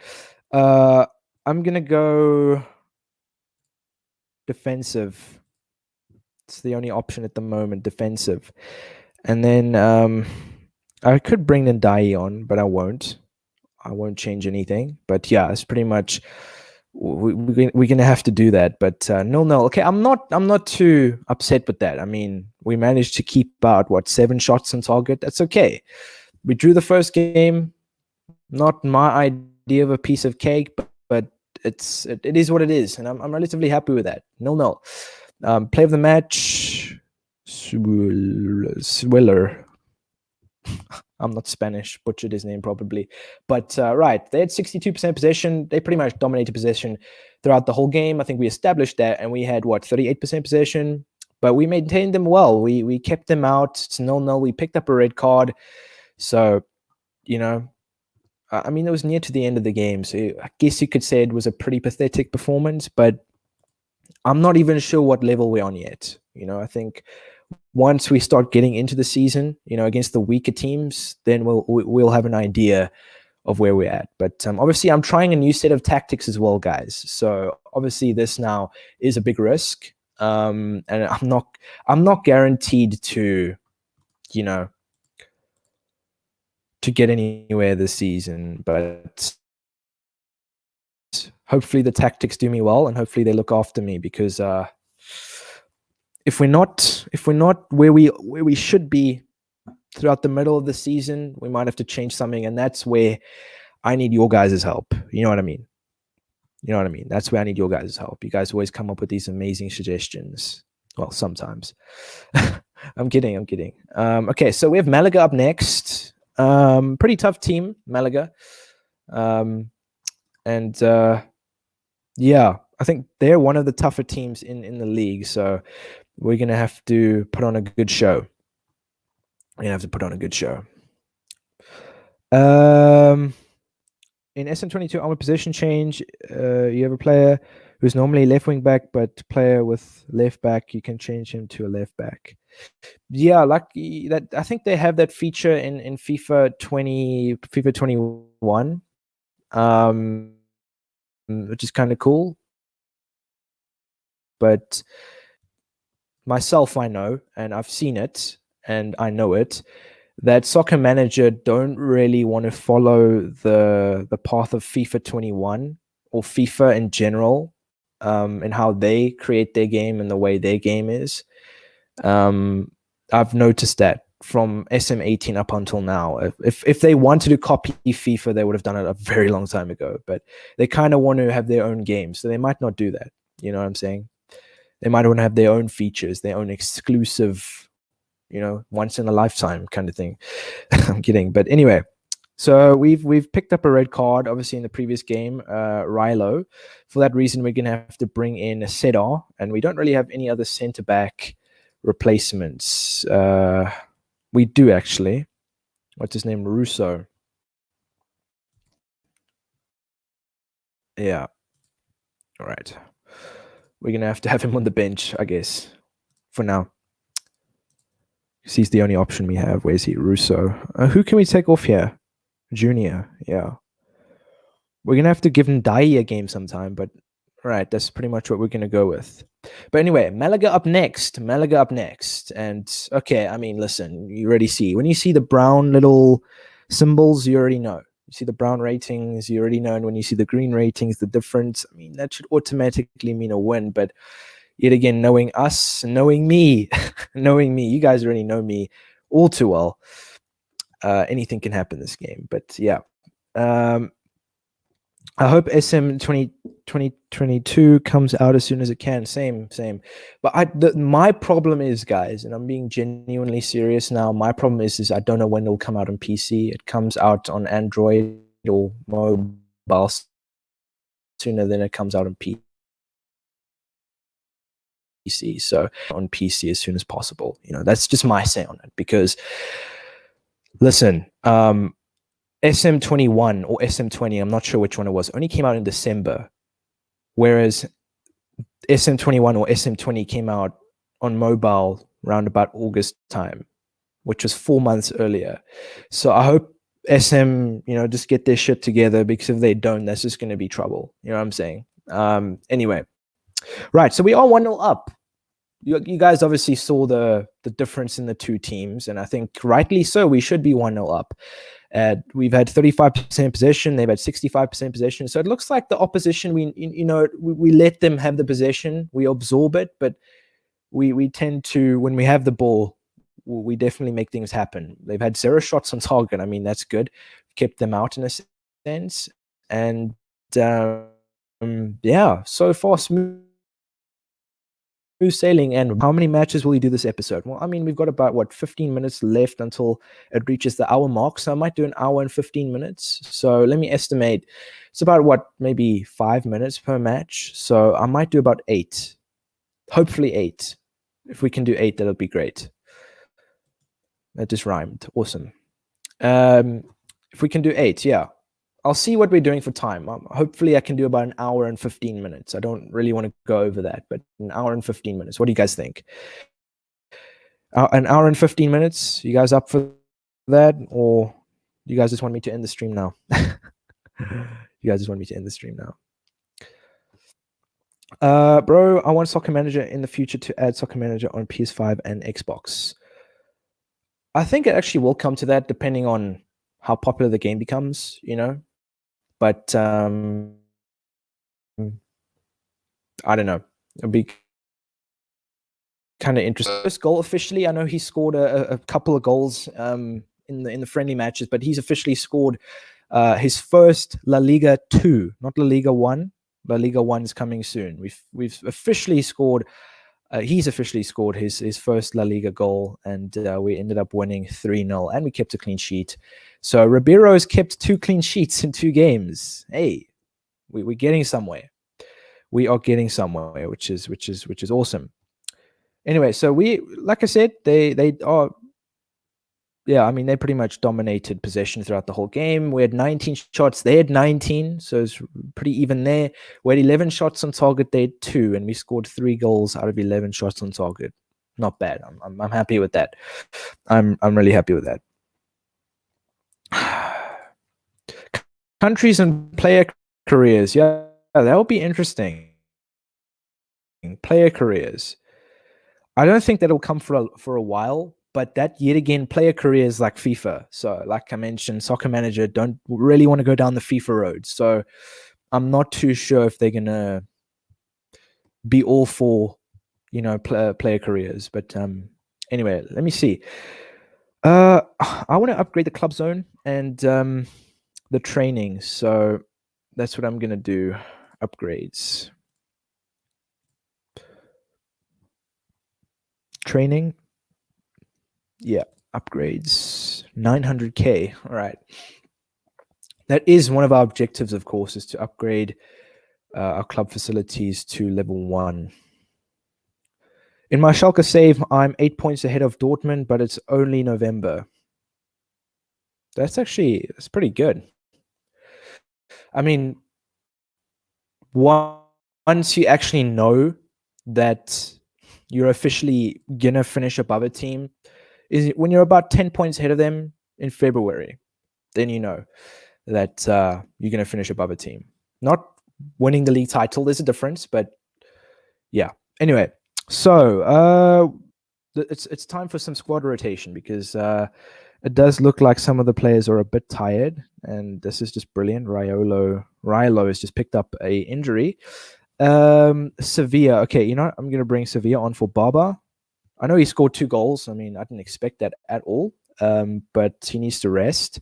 I'm gonna go defensive. It's the only option at the moment, defensive. And then I could bring Ndai on, but I won't. I won't change anything. But yeah, it's pretty much we're gonna have to do that. But 0-0. Okay, I'm not too upset with that. I mean, we managed to keep out 7 shots on target. That's okay. We drew the first game. Not my idea of a piece of cake, but it is what it is, and I'm relatively happy with that. 0-0. Play of the match, Swiller. I'm not Spanish, butchered his name probably. But right, they had 62% possession. They pretty much dominated possession throughout the whole game. I think we established that, and we had 38% possession, but we maintained them well. We kept them out. It's 0-0. We picked up a red card, so I mean, it was near to the end of the game, so I guess you could say it was a pretty pathetic performance, but I'm not even sure what level we're on yet. I think once we start getting into the season, against the weaker teams, then we'll have an idea of where we're at. But obviously, I'm trying a new set of tactics as well, guys. So obviously, this now is a big risk, and I'm not guaranteed to, to get anywhere this season, but hopefully the tactics do me well, and hopefully they look after me, because if we're not where we should be throughout the middle of the season, we might have to change something, and that's where I need your guys' help. You know what I mean? That's where I need your guys' help. You guys always come up with these amazing suggestions. Well, sometimes. I'm kidding. Okay, so we have Malaga up next. Pretty tough team, Malaga. Yeah, I think they're one of the tougher teams in the league. So we're going to have to put on a good show. In SM22, on a position change, you have a player who's normally left wing back, but player with left back, you can change him to a left back. Yeah, like that. I think they have that feature in FIFA 21, which is kind of cool. But myself, I know, and I've seen it, and I know it, that Soccer Manager don't really want to follow the path of FIFA 21 or FIFA in general, and how they create their game and the way their game is. I've noticed that from SM18 up until now. If they wanted to copy FIFA, they would have done it a very long time ago. But they kind of want to have their own game, so they might not do that. You know what I'm saying? They might want to have their own features, their own exclusive, once in a lifetime kind of thing. I'm kidding. But anyway, so we've picked up a red card, obviously, in the previous game, Rilo. For that reason, we're going to have to bring in a Sedar, and we don't really have any other centre-back replacements. We do, actually. What's his name? Russo. Yeah. All right. We're going to have him on the bench, I guess, for now. He's the only option we have. Where's he? Russo. Who can we take off here? Junior. Yeah. We're going to have to give him Dai a game sometime, but Right, that's pretty much what we're going to go with. But anyway, Malaga up next. And okay, I mean, listen, you already see. When you see the brown little symbols, you already know. You see the brown ratings, you already know. And when you see the green ratings, the difference, I mean, that should automatically mean a win. But yet again, knowing us, knowing me, knowing me, you guys already know me all too well. Anything can happen this game. But yeah. I hope SM 2022 comes out as soon as it can. Same. But my problem is, guys, and I'm being genuinely serious now. My problem is I don't know when it'll come out on PC. It comes out on Android or mobile sooner than it comes out on PC. So on PC as soon as possible. You know, that's just my say on it. Because listen, SM21 or SM20, I'm not sure which one it was, only came out in December, whereas SM21 or SM20 came out on mobile around about August time, which was 4 months earlier. So I hope SM, just get their shit together, because if they don't, that's just going to be trouble. You know what I'm saying? Anyway, right. So we are 1-0 up. You guys obviously saw the difference in the two teams, and I think rightly so. We should be 1-0 up. We've had 35% possession. They've had 65% possession. So it looks like the opposition, we let them have the possession. We absorb it, but we tend to, when we have the ball, we definitely make things happen. They've had 0 shots on target. I mean, that's good. Kept them out in a sense. And yeah, so far smooth sailing. And how many matches will you do this episode? Well, I mean, we've got about 15 minutes left until it reaches the hour mark. So I might do an hour and 15 minutes. So let me estimate. It's about maybe 5 minutes per match. So I might do about 8. Hopefully 8. If we can do 8, that'll be great. That just rhymed. Awesome. If we can do 8, yeah. I'll see what we're doing for time. Hopefully I can do about an hour and 15 minutes. I don't really want to go over that, but an hour and 15 minutes. What do you guys think? An hour and 15 minutes? You guys up for that? Or you guys just want me to end the stream now? You guys just want me to end the stream now? Bro, I want Soccer Manager in the future to add Soccer Manager on PS5 and Xbox. I think it actually will come to that, depending on how popular the game becomes, But I don't know. It'll be kind of interesting. First goal officially, I know he scored a couple of goals in the friendly matches, but he's officially scored his first La Liga 2, not La Liga 1. La Liga 1 is coming soon. We've officially scored. He's officially scored his first La Liga goal, and we ended up winning 3-0, and we kept a clean sheet. So Ribeiro's kept 2 clean sheets in 2 games. Hey, we're getting somewhere. We are getting somewhere, which is awesome. Anyway, so like I said, they are. Yeah, I mean, they pretty much dominated possession throughout the whole game. We had 19 shots. They had 19, so it's pretty even there. We had 11 shots on target. They had 2, and we scored 3 goals out of 11 shots on target. Not bad. I'm happy with that. I'm really happy with that. Countries and player careers. Yeah, that would be interesting. Player careers. I don't think that'll come for a while. But that, yet again, player careers like FIFA. So like I mentioned, Soccer Manager don't really want to go down the FIFA road. So I'm not too sure if they're going to be all for, player careers. But anyway, let me see. I want to upgrade the club zone and the training. So that's what I'm going to do. Upgrades. Training. Yeah, upgrades. 900k. All right. That is one of our objectives, of course, is to upgrade our club facilities to level 1. In my Schalke save, I'm 8 points ahead of Dortmund, but it's only November. That's pretty good. I mean, once you actually know that you're officially going to finish above a team, is when you're about 10 points ahead of them in February, then you know that you're going to finish above a team. Not winning the league title. There's a difference, but yeah. Anyway, so it's time for some squad rotation because it does look like some of the players are a bit tired, and this is just brilliant. Rilo has just picked up a injury. Sevilla. Okay, you know what? I'm gonna bring Sevilla on for Baba. I know he scored 2 goals. I mean, I didn't expect that at all. But he needs to rest.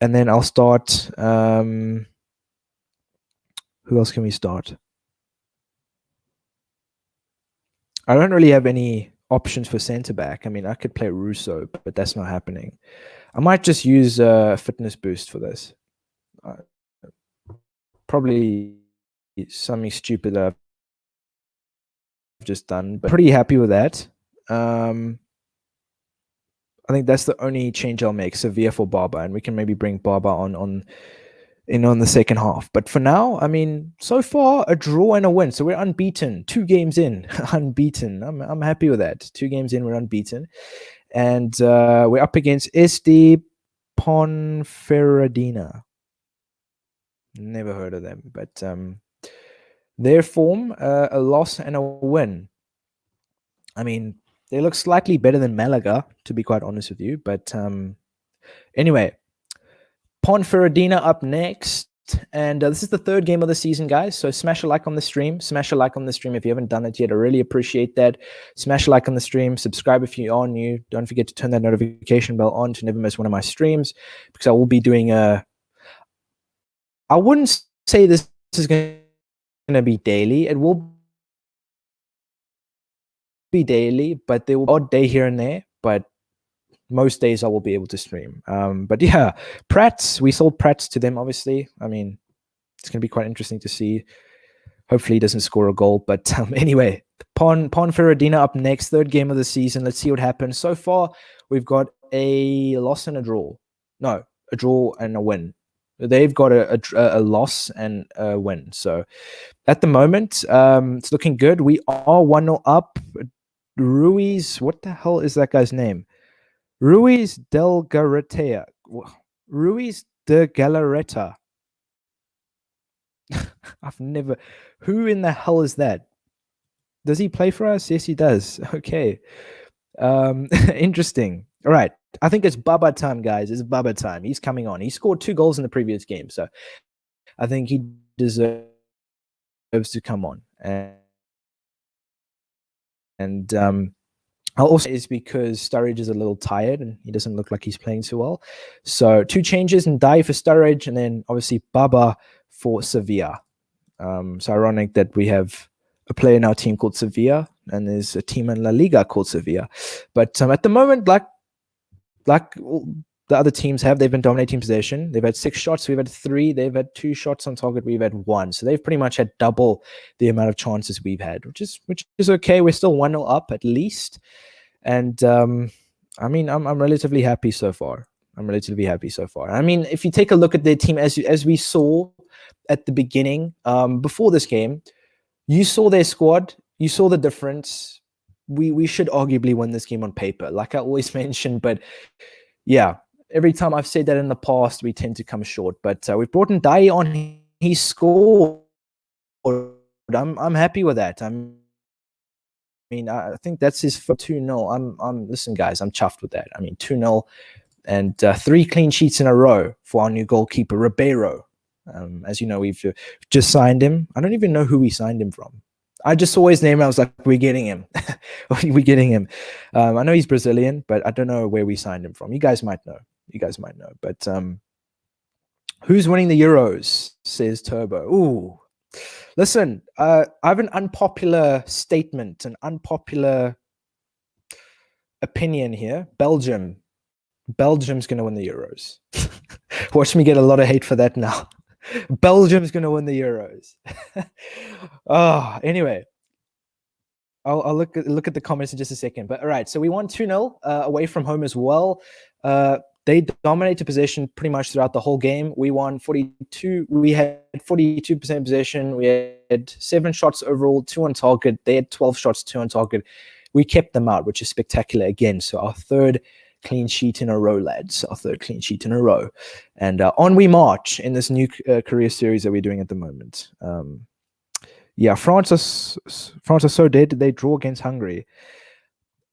And then I'll start. Who else can we start? I don't really have any options for centre back. I mean, I could play Russo, but that's not happening. I might just use Fitness Boost for this. Probably something stupid that I've just done, but pretty happy with that. I think that's the only change I'll make. Sevilla for Barba, and we can maybe bring Barba on the second half. But for now, I mean, so far a draw and a win, so we're unbeaten. 2 games in, unbeaten. I'm happy with that. 2 games in, we're unbeaten, and we're up against SD Ponferradina. Never heard of them, but their form, a loss and a win. I mean, they look slightly better than Malaga, to be quite honest with you. But anyway, Ponferradina up next. And this is the 3rd game of the season, guys. So smash a like on the stream. Smash a like on the stream if you haven't done it yet. I really appreciate that. Smash a like on the stream. Subscribe if you are new. Don't forget to turn that notification bell on to never miss one of my streams, because I will be doing I wouldn't say this is going to be daily. It will be daily, but there will be an odd day here and there. But most days I will be able to stream. But yeah, Prats, we sold Prats to them, obviously. I mean, it's going to be quite interesting to see. Hopefully he doesn't score a goal. But anyway, Ponferradina up next, 3rd game of the season. Let's see what happens. So far, we've got a loss and a draw. No, a draw and a win. They've got a loss and a win. So at the moment, it's looking good. We are 1-0 up. Ruiz, what the hell is that guy's name? Ruiz del Garreta. Ruiz de Galarreta. I've never. Who in the hell is that? Does he play for us? Yes, he does. Okay. Interesting. All right. I think it's Baba time, guys. It's Baba time. He's coming on. He scored 2 goals in the previous game, so I think he deserves to come on. And I'll also is because Sturridge is a little tired and he doesn't look like he's playing too well. So 2 changes, and Dai for Sturridge, and then obviously Baba for Sevilla. So ironic that we have a player in our team called Sevilla, and there's a team in La Liga called Sevilla. But at the moment, like the other teams have, they've been dominating possession. They've had 6 shots. We've had 3. They've had 2 shots on target. We've had 1. So they've pretty much had double the amount of chances we've had, which is okay. We're still 1-0 up at least. And I mean, I'm relatively happy so far. I mean, if you take a look at their team, as we saw at the beginning, before this game, you saw their squad. You saw the difference. We should arguably win this game on paper, like I always mention. But yeah, every time I've said that in the past, we tend to come short. But we've brought in Dai on. He scored. I'm happy with that. I mean, I think that's his 2-0. Listen, guys, I'm chuffed with that. I mean, 2-0 and 3 clean sheets in a row for our new goalkeeper, Ribeiro. As you know, we've just signed him. I don't even know who we signed him from. I just saw his name. I was like, we're getting him. We're getting him. I know he's Brazilian, but I don't know where we signed him from. You guys might know. But who's winning the Euros, says Turbo. Ooh. Listen, I have an unpopular statement, an unpopular opinion here. Belgium's going to win the Euros. Watch me get a lot of hate for that now. Belgium's going to win the Euros. Anyway, I'll look at the comments in just a second. But all right, so we won 2-0 away from home as well. They dominated possession pretty much throughout the whole game. We won 42. We had 42% possession. We had 7 shots overall, 2 on target. They had 12 shots, 2 on target. We kept them out, which is spectacular again. So our 3rd clean sheet in a row, lads. Our third clean sheet in a row. And on we march in this new career series that we're doing at the moment. Yeah, France are so dead. They draw against Hungary.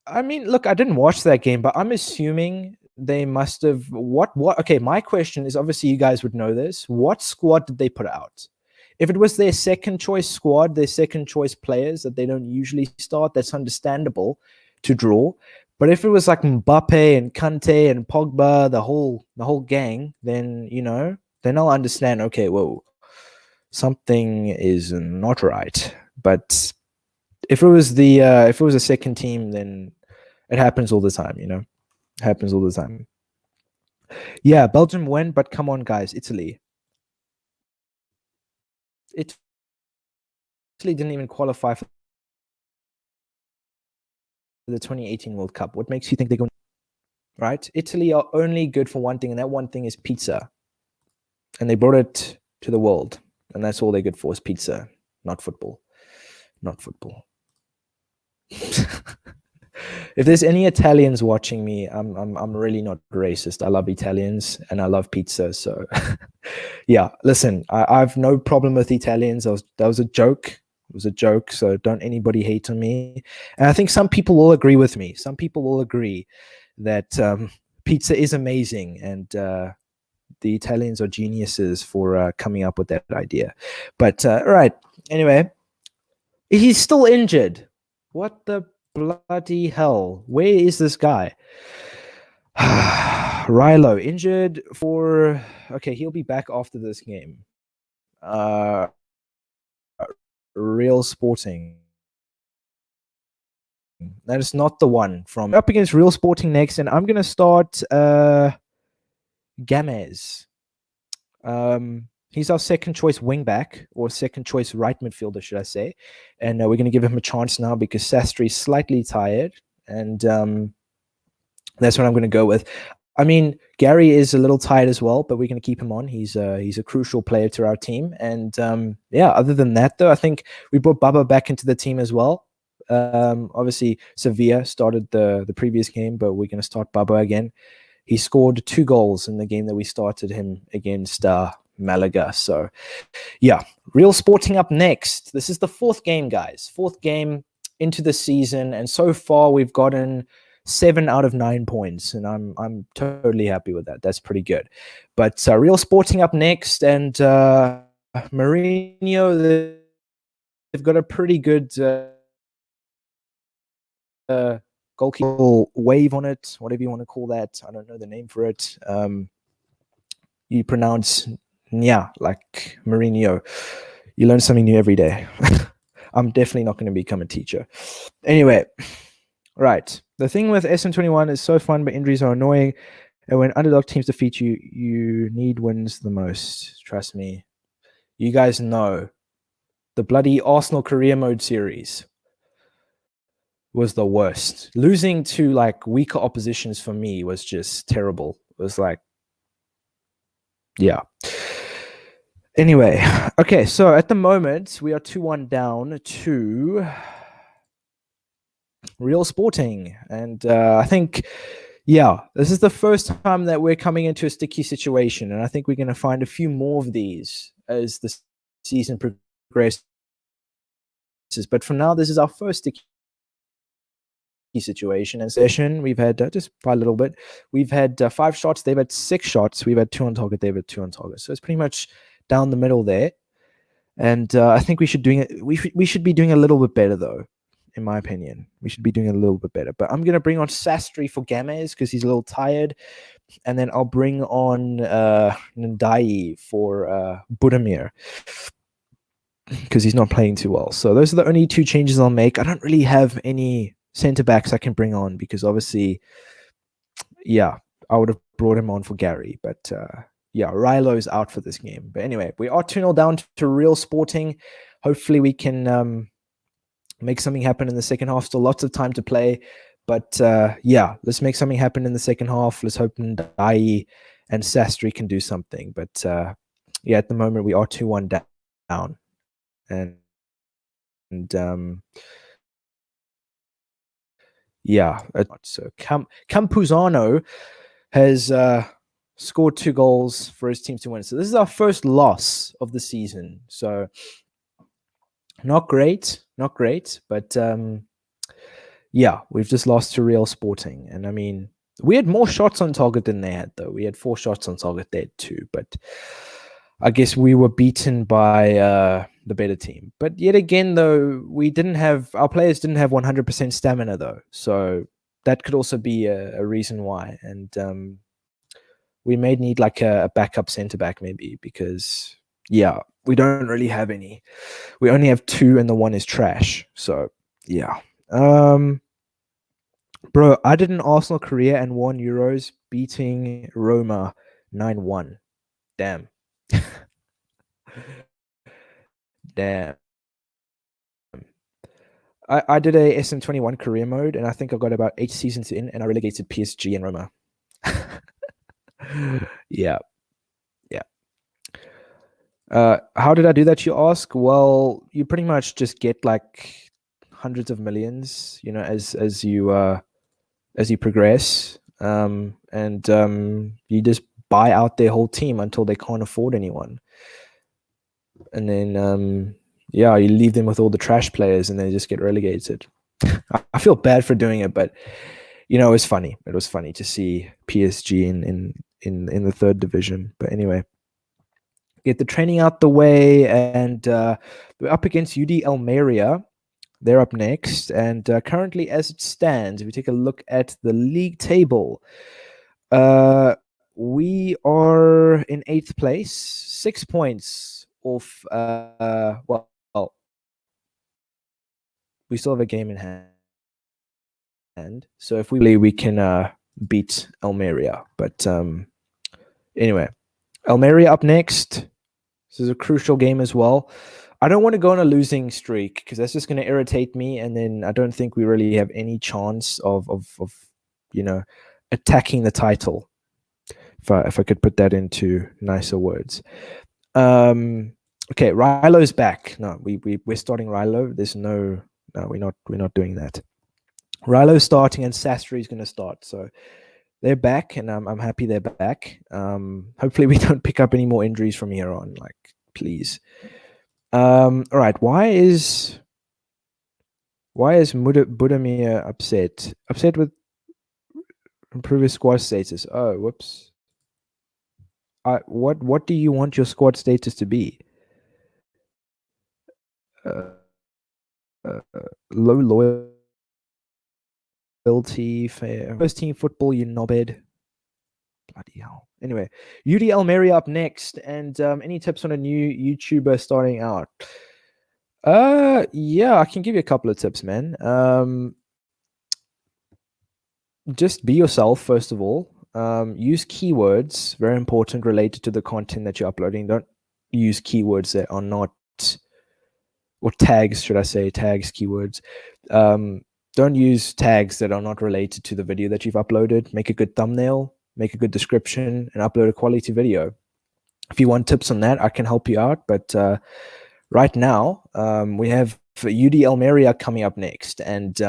I mean, look, I didn't watch that game, but I'm assuming they must have what okay, my question is, obviously you guys would know this. What squad did they put out? If it was their second choice squad, their second choice players that they don't usually start, that's understandable to draw. But if it was like Mbappe and Kante and Pogba, the whole gang, then then I'll understand, okay, whoa, something is not right. But if it was a second team, then it happens all the time, It happens all the time. Yeah, Belgium win, but come on, guys, Italy didn't even qualify for the 2018 World Cup. What makes you think they're going? Right? Italy are only good for one thing, and that one thing is pizza. And they brought it to the world, and that's all they're good for is pizza, not football. Not football. If there's any Italians watching me, I'm really not racist. I love Italians and I love pizza. So yeah, listen, I've no problem with Italians. That was a joke. It was a joke. So don't anybody hate on me. And I think some people will agree with me. Some people will agree that pizza is amazing, and the Italians are geniuses for coming up with that idea. But all right. Anyway, he's still injured. What the bloody hell? Where is this guy? Rilo injured for. Okay, he'll be back after this game. Real Sporting. That is not the one from up against Real Sporting next, and I'm gonna start Gamez. He's our second choice wing back, or second choice right midfielder, should I say. And we're going to give him a chance now because Sastry is slightly tired. And that's what I'm going to go with. I mean, Gary is a little tired as well, but we're going to keep him on. He's a crucial player to our team. And yeah, other than that, though, I think we brought Baba back into the team as well. Obviously, Sevilla started the previous game, but we're going to start Baba again. He scored 2 goals in the game that we started him against Malaga. So, yeah, Real Sporting up next. This is the 4th game, guys. 4th game into the season, and so far we've gotten 7 out of 9 points, and I'm totally happy with that. That's pretty good. But Real Sporting up next, and Mourinho, they've got a pretty good goalkeeper wave on it, whatever you want to call that. I don't know the name for it. You pronounce Nya like Mourinho. You learn something new every day. I'm definitely not going to become a teacher. Anyway, right. The thing with SM21 is so fun, but injuries are annoying. And when underdog teams defeat you, you need wins the most. Trust me. You guys know the bloody Arsenal career mode series was the worst. Losing to like weaker oppositions for me was just terrible. It was like, yeah. Anyway, okay, so at the moment we are 2-1 down to Real Sporting, and I think, yeah, this is the first time that we're coming into a sticky situation, and I think we're going to find a few more of these as the season progresses. But for now, this is our first sticky situation and session. We've had just by a little bit. We've had 5 shots. They've had 6 shots. We've had 2 on target. They've had 2 on target. So it's pretty much down the middle there. And I think we should be doing a little bit better, though, in my opinion. We should be doing a little bit better. But I'm going to bring on Sastry for Gamez because he's a little tired. And then I'll bring on Ndai for Budimir because he's not playing too well. So those are the only 2 changes I'll make. I don't really have any center backs I can bring on because obviously, yeah, I would have brought him on for Gary. But yeah, Rilo's out for this game. But anyway, we are 2-0 down to Real Sporting. Hopefully we can make something happen in the second half. Still lots of time to play. But yeah, let's make something happen in the second half. Let's hope Ndai and Sastry can do something. But yeah, at the moment we are 2-1 down. And Yeah. So Campuzano has scored 2 goals for his team to win. So this is our first loss of the season. So not great, but yeah, we've just lost to Real Sporting. And I mean, we had more shots on target than they had, though. We had 4 shots on target, they had 2, but I guess we were beaten by the better team. But yet again, though, our players didn't have 100% stamina, though. So that could also be a reason why. And we may need like a backup center back, maybe, because, yeah, we don't really have any. We only have 2, and the one is trash. So, yeah. Bro, I did an Arsenal career and won Euros beating Roma 9-1. Damn. Damn. I did a SM21 career mode, and I think I got about 8 seasons in, and I relegated PSG and Roma. Yeah. How did I do that, you ask? Well, you pretty much just get like hundreds of millions, as you progress, and you just buy out their whole team until they can't afford anyone, and then yeah, you leave them with all the trash players, and they just get relegated. I feel bad for doing it, but it was funny. It was funny to see PSG in the 3rd division. But anyway, get the training out the way, and we're up against UD Almeria. They're up next, and currently, as it stands, if we take a look at the league table, we are in 8th place, 6 points off. Well, we still have a game in hand, so if we can beat Almeria. But anyway, Almeria up next. This is a crucial game as well. I don't want to go on a losing streak because that's just going to irritate me, and then I don't think we really have any chance of attacking the title. If I could put that into nicer words. Okay, Rilo's back. No, we're starting Rilo. We're not doing that. Rilo's starting, and Sastry's going to start. So they're back, and I'm happy they're back. Hopefully we don't pick up any more injuries from here on. Like, please. All right. Why is Budimir upset? Upset with improved squad status. Oh, whoops. What do you want your squad status to be? Low loyalty, first team football, you knobhead. Bloody hell. Anyway, UD Almeria up next, and any tips on a new YouTuber starting out? Yeah, I can give you a couple of tips, man. Just be yourself, first of all. Use keywords, very important, related to the content that you're uploading. Don't use keywords that are not, or tags, should I say, keywords. Don't use tags that are not related to the video that you've uploaded. Make a good thumbnail, make a good description, and upload a quality video. If you want tips on that, I can help you out. But right now, we have UD Almeria coming up next. And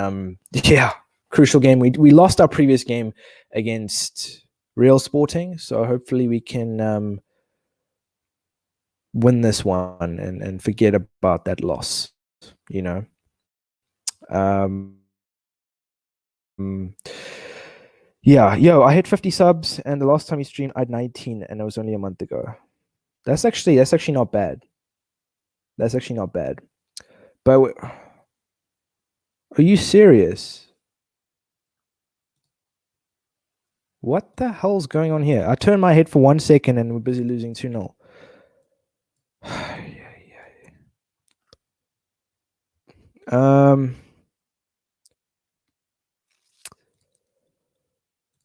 yeah, crucial game. We lost our previous game against Real Sporting. So hopefully we can win this one and forget about that loss, Yeah, I hit 50 subs, and the last time you streamed, I had 19, and it was only a month ago. That's actually not bad. That's actually not bad. But are you serious? What the hell's going on here? I turned my head for 1 second, and we're busy losing 2-0.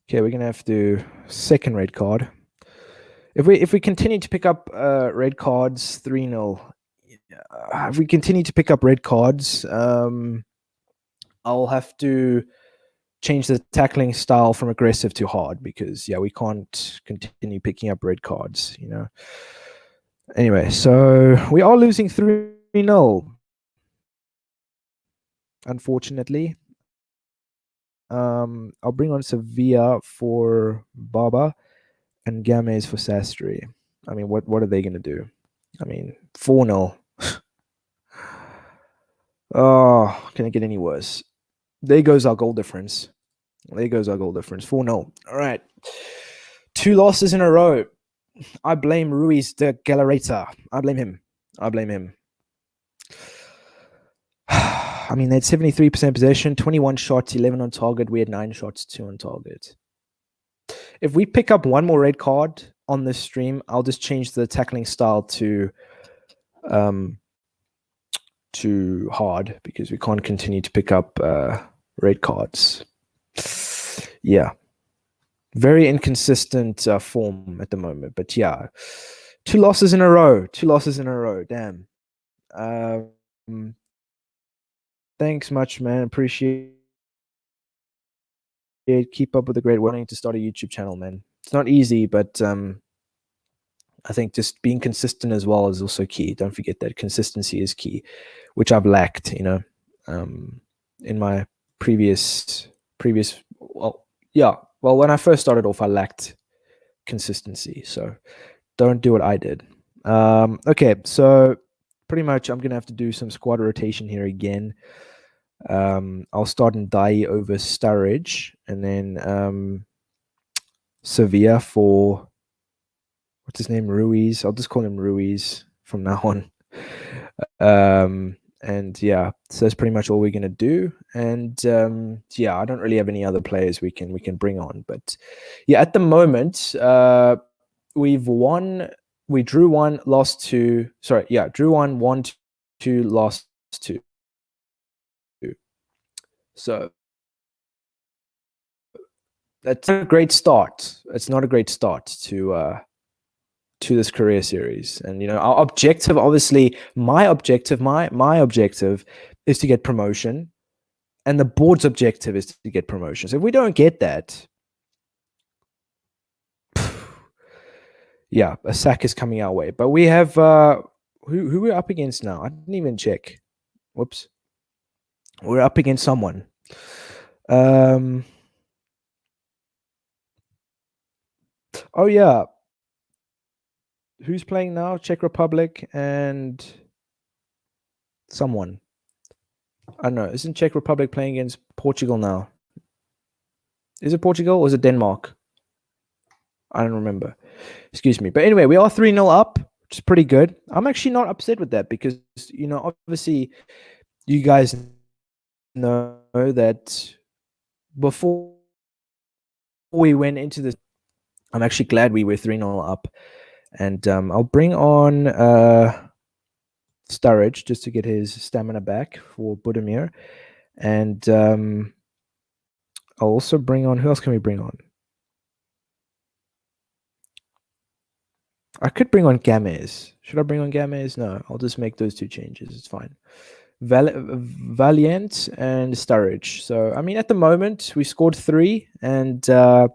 Okay, we're gonna have to do second red card. If we continue to pick up red cards, 3-0. If we continue to pick up red cards, I'll have to change the tackling style from aggressive to hard, because we can't continue picking up red cards. Anyway, so we are losing 3-0. Unfortunately. I'll bring on Sevilla for Baba and Games for Sastry. I mean, what are they going to do? I mean, 4-0. Oh, can it get any worse? There goes our goal difference. 4-0. All right. 2 losses in a row. I blame Ruiz de Galarreta. I blame him. I mean, they had 73% possession, 21 shots, 11 on target. We had 9 shots, 2 on target. If we pick up one more red card on this stream, I'll just change the tackling style to hard, because we can't continue to pick up red cards. Yeah. Very inconsistent form at the moment. But yeah, 2 losses in a row. Damn. Thanks much, man. Appreciate it. Keep up with the great wanting to start a YouTube channel, man. It's not easy, but I think just being consistent as well is also key. Don't forget that consistency is key, which I've lacked, in my previous. Well, yeah. Well, when I first started off, I lacked consistency. So don't do what I did. Okay, so pretty much I'm gonna have to do some squad rotation here again. I'll start in Dai over Sturridge, and then Sevilla for, what's his name, Ruiz. I'll just call him Ruiz from now on. And yeah, so that's pretty much all we're gonna do. And yeah, I don't really have any other players we can bring on, but yeah, at the moment, we've won. We drew 1, lost 2. Sorry, yeah, drew 1, won 2, lost 2. So that's a great start. It's not a great start to this career series. And our objective, obviously, my objective is to get promotion, and the board's objective is to get promotion. So if we don't get that, yeah, a sack is coming our way. But we have who we're up against now. I didn't even check. Whoops. We're up against someone. Oh yeah. Who's playing now? Czech Republic and someone. I don't know. Isn't Czech Republic playing against Portugal now? Is it Portugal or is it Denmark? I don't remember. Excuse me. But anyway, we are 3-0 up, which is pretty good. I'm actually not upset with that because, obviously you guys know that before we went into this, I'm actually glad we were 3-0 up. And I'll bring on Sturridge just to get his stamina back for Budimir. And I'll also bring on, who else can we bring on? I could bring on Games. Should I bring on Games? No, I'll just make those 2 changes. It's fine. Valiant and Sturridge. So, I mean, at the moment, we scored 3 and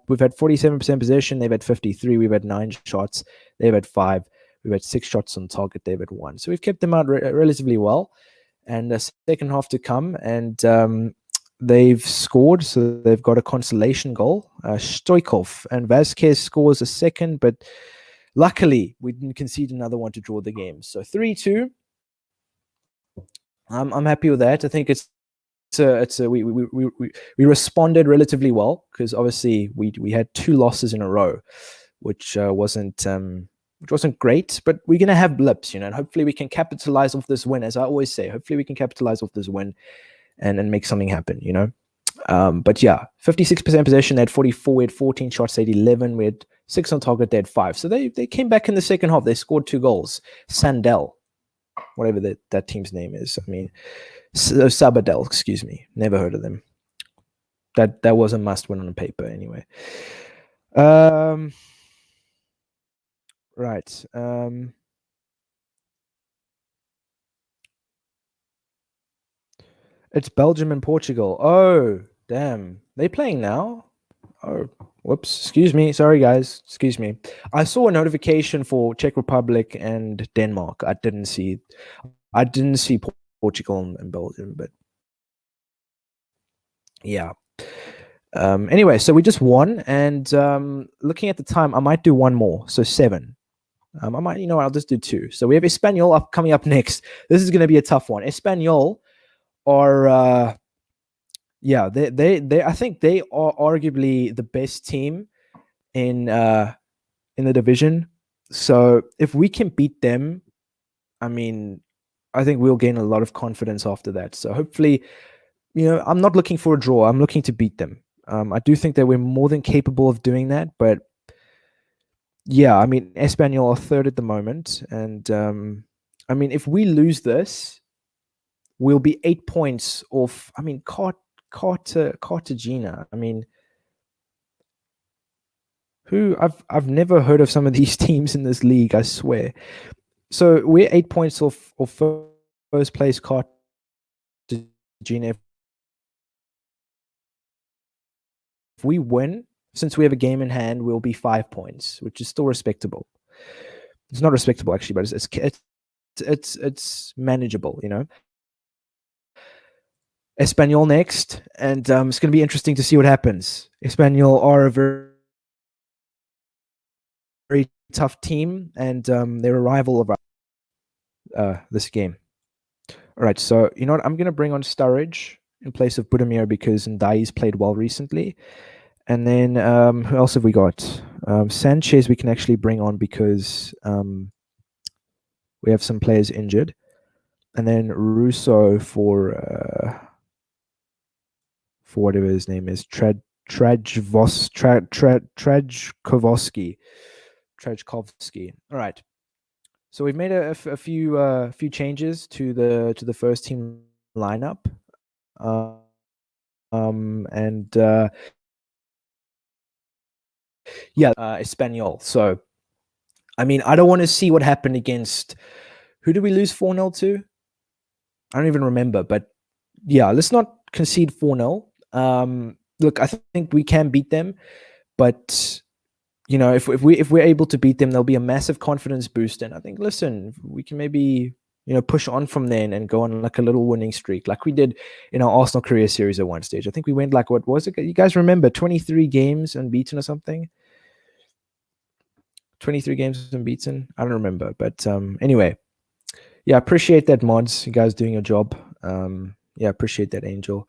we've had 47% possession. They've had 53. We've had 9 shots. They've had 5. We've had 6 shots on target. They've had 1. So we've kept them out relatively well. And the second half to come, and they've scored. So they've got a consolation goal. Stoikov and Vasquez scores a second, but luckily we didn't concede another one to draw the game. So 3-2. I'm happy with that. I think we responded relatively well because obviously we had 2 losses in a row, which wasn't great. But we're gonna have blips, and hopefully we can capitalize off this win. As I always say, hopefully we can capitalize off this win and make something happen. But yeah, 56% possession. They had 44. We had 14 shots. They had 11. We had 6 on target. They had 5. So they came back in the second half. They scored 2 goals. Sandel, whatever that team's name is. I mean, Sabadell, excuse me. Never heard of them. That was a must win on the paper anyway. Right. It's Belgium and Portugal. Oh, damn. They playing now? Oh, whoops. Excuse me. Sorry, guys. Excuse me. I saw a notification for Czech Republic and Denmark. I didn't see Portugal and Belgium, but yeah. Anyway, so we just won, and looking at the time, I might do one more, so 7. I might, you know what, I'll just do 2. So we have Espanyol coming up next. This is going to be a tough one. Espanyol are, yeah, they I think they are arguably the best team in the division. So if we can beat them, I mean, I think we'll gain a lot of confidence after that. So hopefully, I'm not looking for a draw. I'm looking to beat them. I do think that we're more than capable of doing that, but yeah, I mean, Espanyol are third at the moment, and I mean, if we lose this, we'll be 8 points off. I mean, Cartagena. I mean, who I've never heard of some of these teams in this league. I swear. So we're 8 points off first place Cartagena. If we win, since we have a game in hand, we'll be 5 points, which is still respectable. It's not respectable actually, but it's manageable, Espanyol next, and it's going to be interesting to see what happens. Espanyol are a very, very tough team, and they're a rival of this game. All right, so you know what? I'm going to bring on Sturridge in place of Budimir because Ndai's played well recently. And then who else have we got? Sanchez we can actually bring on because we have some players injured. And then Russo for whatever his name is, Trajkovsky. All right. So we've made a few changes to the first team lineup. And Espanyol. So, I mean, I don't want to see what happened against. Who did we lose 4-0 to? I don't even remember. But yeah, let's not concede 4-0. Look, I think we can beat them, but if we're able to beat them, there'll be a massive confidence boost. And I think, listen, we can maybe push on from then and go on like a little winning streak, like we did in our Arsenal career series at one stage. I think we went like, what was it? You guys remember 23 games unbeaten or something? 23 games unbeaten. I don't remember, but anyway, yeah, appreciate that, mods. You guys doing your job. Yeah, appreciate that, Angel.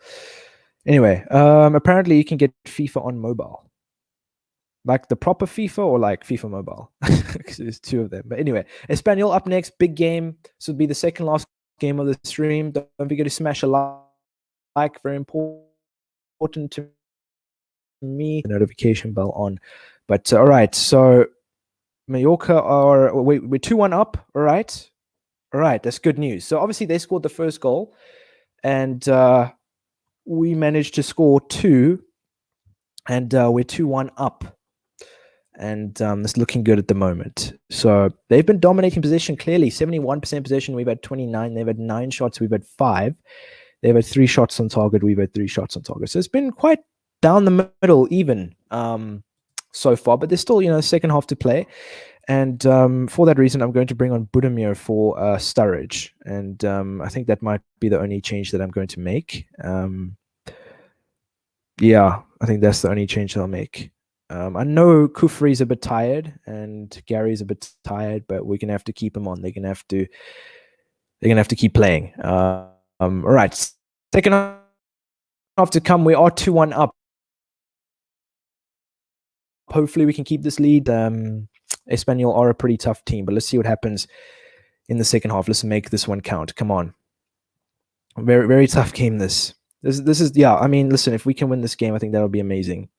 Anyway, apparently you can get FIFA on mobile, like the proper FIFA or like FIFA mobile, because there's 2 of them. But anyway, Espanyol up next, big game. So it'll be the second last game of the stream. Don't forget to smash a like, very important to me. The notification bell on. But all right, so Mallorca we're 2-1 up. All right, that's good news. So obviously they scored the first goal, and we managed to score 2, and we're 2-1 up, and it's looking good at the moment. So they've been dominating possession clearly. 71% possession. We've had 29. They've had 9 shots. We've had 5. They've had 3 shots on target. We've had 3 shots on target. So it's been quite down the middle, even so far. But there's still second half to play. And for that reason, I'm going to bring on Budimir for Sturridge. And I think that might be the only change that I'm going to make. Yeah, I think that's the only change that I'll make. I know Kufri's a bit tired and Gary's a bit tired, but we're going to have to keep him on. They're going to have to keep playing. All right. Second half to come. We are 2-1 up. Hopefully we can keep this lead. Espanyol are a pretty tough team, but let's see what happens in the second half. Let's make this one count. Come on. Very, very tough game, this is, yeah, I mean, listen, if we can win this game, I think that'll be amazing.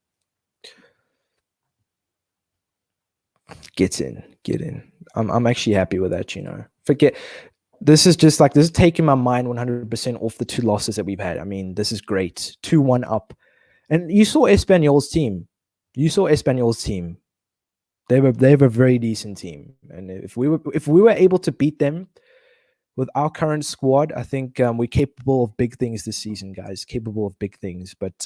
Get in. I'm actually happy with that, Forget, this is taking my mind 100% off the 2 losses that we've had. I mean, this is great. 2-1 up. And you saw Espanyol's team. They have a very decent team, and if we were able to beat them with our current squad, I think we're capable of big things this season, guys. Capable of big things. But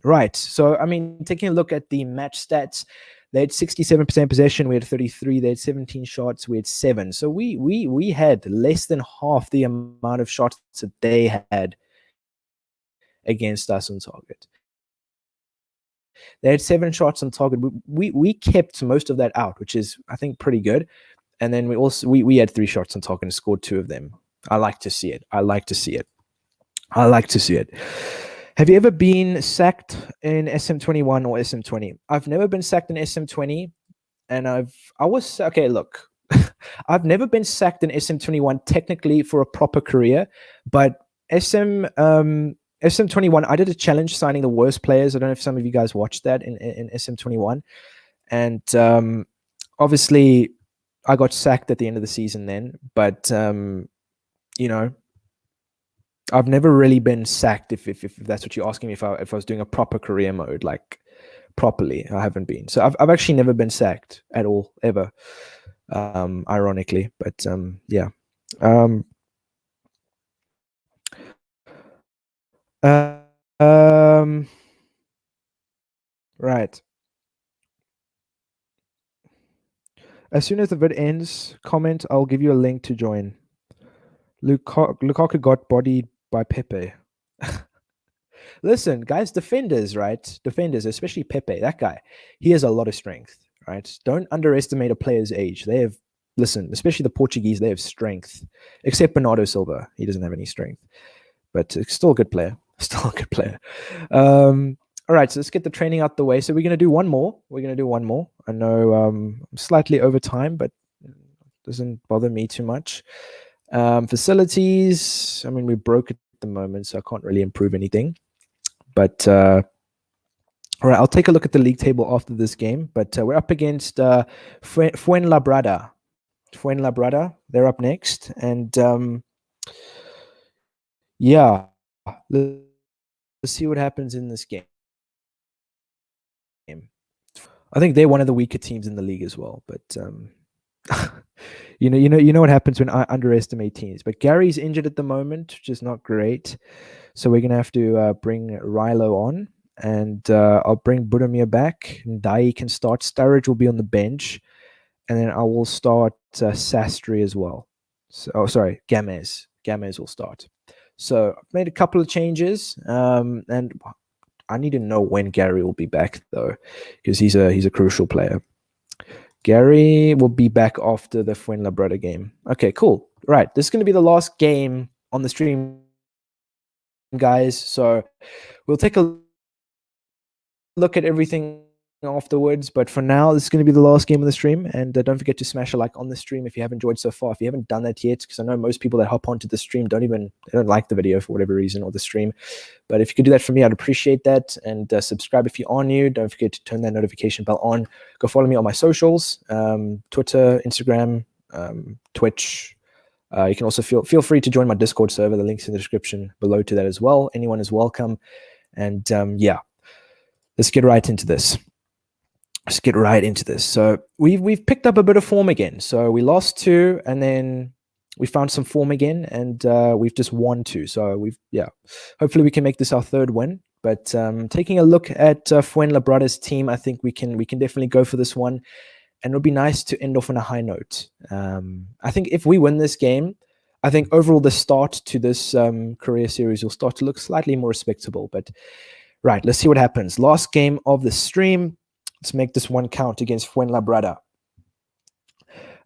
right, so I mean, taking a look at the match stats, they had 67% possession. We had 33. They had 17 shots. We had 7. So we had less than half the amount of shots that they had against us on target. They had 7 shots on target. We kept most of that out, which is, I think, pretty good. And then we had 3 shots on target and scored 2 of them. I like to see it. Have you ever been sacked in SM21 or SM20? I've never been sacked in SM20, and look, I've never been sacked in SM21 technically for a proper career, but SM21, I did a challenge signing the worst players. I don't know if some of you guys watched that in SM21, and obviously I got sacked at the end of the season then, but I've never really been sacked, if that's what you're asking me, if I was doing a proper career mode, like properly. I haven't been. So I've actually never been sacked at all, ever, ironically. But yeah. Right. As soon as the vid ends, comment, I'll give you a link to join. Lukaku got bodied by Pepe. Listen, guys, defenders, right? Defenders, especially Pepe, that guy, he has a lot of strength, right? Don't underestimate a player's age. Listen, especially the Portuguese, they have strength. Except Bernardo Silva, he doesn't have any strength. But it's still a good player. All right, so let's get the training out the way. So we're going to do one more. I know I'm slightly over time, but it doesn't bother me too much. Facilities, I mean, we broke it at the moment, so I can't really improve anything. But all right, I'll take a look at the league table after this game. But we're up against Fuenlabrada. They're up next. And yeah, let's see what happens in this game. I think they're one of the weaker teams in the league as well. But you know what happens when I underestimate teams. But Gary's injured at the moment, which is not great. So we're gonna have to bring Rilo on, and I'll bring Budimir back. And Dai can start. Sturridge will be on the bench, and then I will start Sastry as well. So, sorry, Gamez. Gamez will start. So I've made a couple of changes, and I need to know when Gary will be back though, because he's a crucial player. Gary will be back after the Fuenlabrada game. Okay, cool. Right, this is going to be the last game on the stream, guys. So we'll take a look at everything afterwards, but for now, this is going to be the last game of the stream. And don't forget to smash a like on the stream if you haven't enjoyed so far. If you haven't done that yet, because I know most people that hop onto the stream don't like the video for whatever reason, or the stream. But if you could do that for me, I'd appreciate that. And subscribe if you are new. Don't forget to turn that notification bell on. Go follow me on my socials, Twitter, Instagram, Twitch. You can also feel free to join my Discord server. The link's in the description below to that as well. Anyone is welcome. And yeah, let's get right into this. So we've picked up a bit of form again. So we lost 2, and then we found some form again, and we've just won 2. So hopefully we can make this our 3rd win. But taking a look at Fuenlabrada's team, I think we can definitely go for this one, and it'll be nice to end off on a high note. I think if we win this game, I think overall the start to this career series will start to look slightly more respectable. But right, let's see what happens. Last game of the stream. Let's make this one count against Fuenlabrada.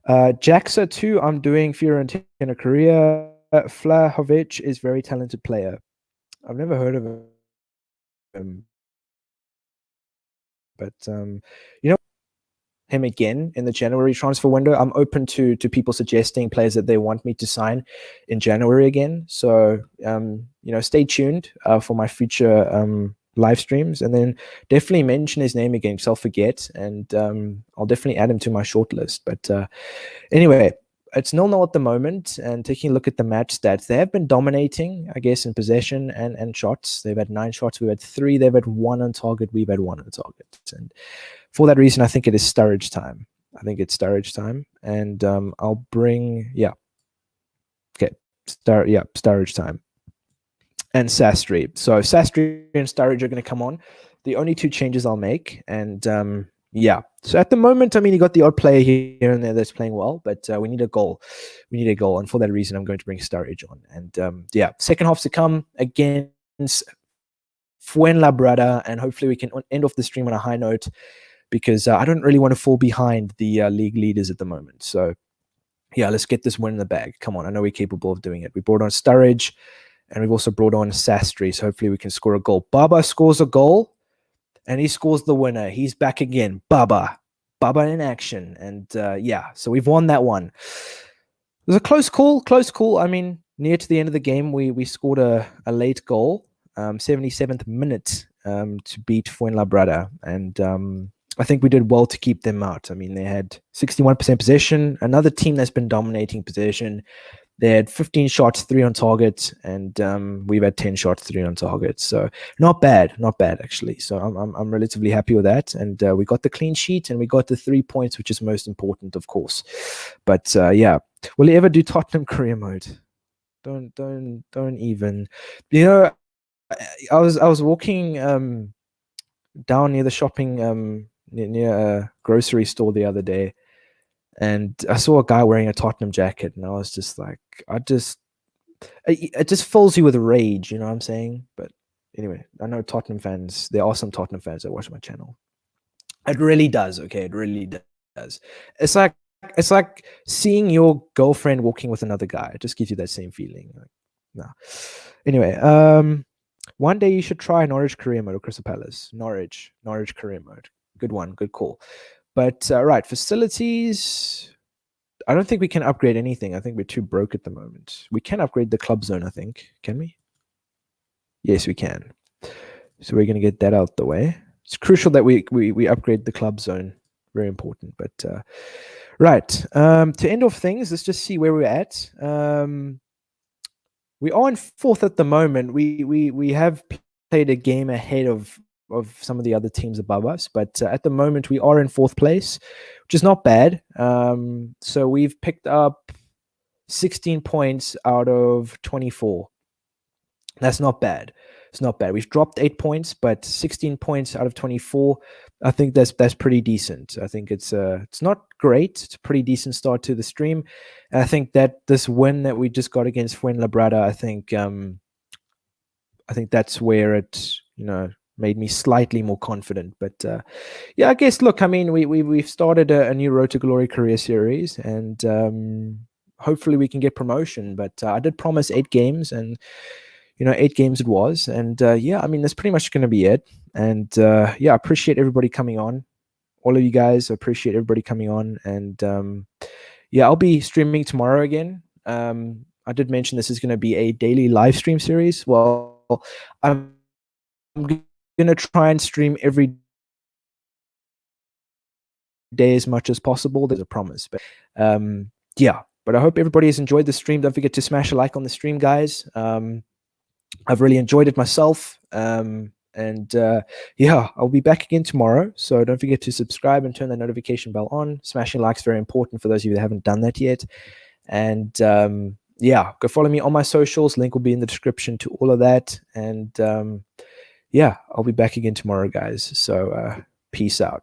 Jaxa 2, I'm doing Fiorentina Korea. Flahovic is very talented player. I've never heard of him. But him again in the January transfer window. I'm open to people suggesting players that they want me to sign in January again. So stay tuned for my future live streams, and then definitely mention his name again, because I'll forget, and I'll definitely add him to my shortlist. But anyway, it's 0-0 at the moment, and taking a look at the match stats, they have been dominating, I guess, in possession and shots. They've had 9 shots, we've had 3, they've had 1 on target, we've had 1 on target. And for that reason, I think it is Sturridge time. And I'll bring, Sturridge time. And Sastry. So Sastry and Sturridge are going to come on. The only 2 changes I'll make. And so at the moment, I mean, you got the odd player here and there that's playing well, but we need a goal. And for that reason, I'm going to bring Sturridge on. And second half to come against Fuenlabrada, and hopefully we can end off the stream on a high note, because I don't really want to fall behind the league leaders at the moment. So yeah, let's get this win in the bag. Come on, I know we're capable of doing it. We brought on Sturridge, and we've also brought on Sastry, so hopefully we can score a goal. Baba scores a goal, and he scores the winner. He's back again. Baba in action. And yeah, so we've won that one. It was a close call. I mean, near to the end of the game, we scored a late goal, 77th minute, to beat Fuenlabrada. And I think we did well to keep them out. I mean, they had 61% possession, another team that's been dominating possession. They had 15 shots, 3 on target, and we've had 10 shots, 3 on target. So not bad actually. So I'm relatively happy with that. And we got the clean sheet, and we got the 3 points, which is most important, of course. But yeah, will you ever do Tottenham career mode? Don't even. You know, I was walking down near the shopping near a grocery store the other day, and I saw a guy wearing a Tottenham jacket, and I was just like, it just fills you with rage, you know what I'm saying? But anyway, I know Tottenham fans, there are some Tottenham fans that watch my channel. It really does, okay? It really does. It's like seeing your girlfriend walking with another guy. It just gives you that same feeling. Like, no. Anyway, one day you should try Norwich career mode or Crystal Palace. Norwich career mode. Good one, good call. But right, facilities, I don't think we can upgrade anything. I think we're too broke at the moment. We can upgrade the club zone, I think. Can we? Yes, we can. So we're going to get that out the way. It's crucial that we upgrade the club zone. Very important. But right, to end off things, let's just see where we're at. We are in 4th at the moment. We have played a game ahead of some of the other teams above us, but at the moment we are in 4th place, which is not bad. So we've picked up 16 points out of 24. That's not bad. It's not bad. We've dropped 8 points, but 16 points out of 24, I think that's pretty decent. I think it's not great. It's a pretty decent start to the stream. And I think that this win that we just got against Fuenlabrada, I think that's where it, made me slightly more confident. But yeah, I guess, look, I mean, we've started a new Road to Glory career series, and hopefully we can get promotion. But I did promise 8 games, and 8 games it was. And yeah, I mean, that's pretty much going to be it. And yeah, I appreciate everybody coming on. All of you guys, I appreciate everybody coming on. And yeah, I'll be streaming tomorrow again. I did mention this is going to be a daily live stream series. Well, I'm going to try and stream every day as much as possible. There's a promise. But yeah, but I hope everybody has enjoyed the stream. Don't forget to smash a like on the stream, guys. I've really enjoyed it myself. And yeah, I'll be back again tomorrow. So don't forget to subscribe and turn the notification bell on. Smashing likes very important for those of you that haven't done that yet. And yeah, go follow me on my socials. Link will be in the description to all of that. And yeah, I'll be back again tomorrow, guys. So peace out.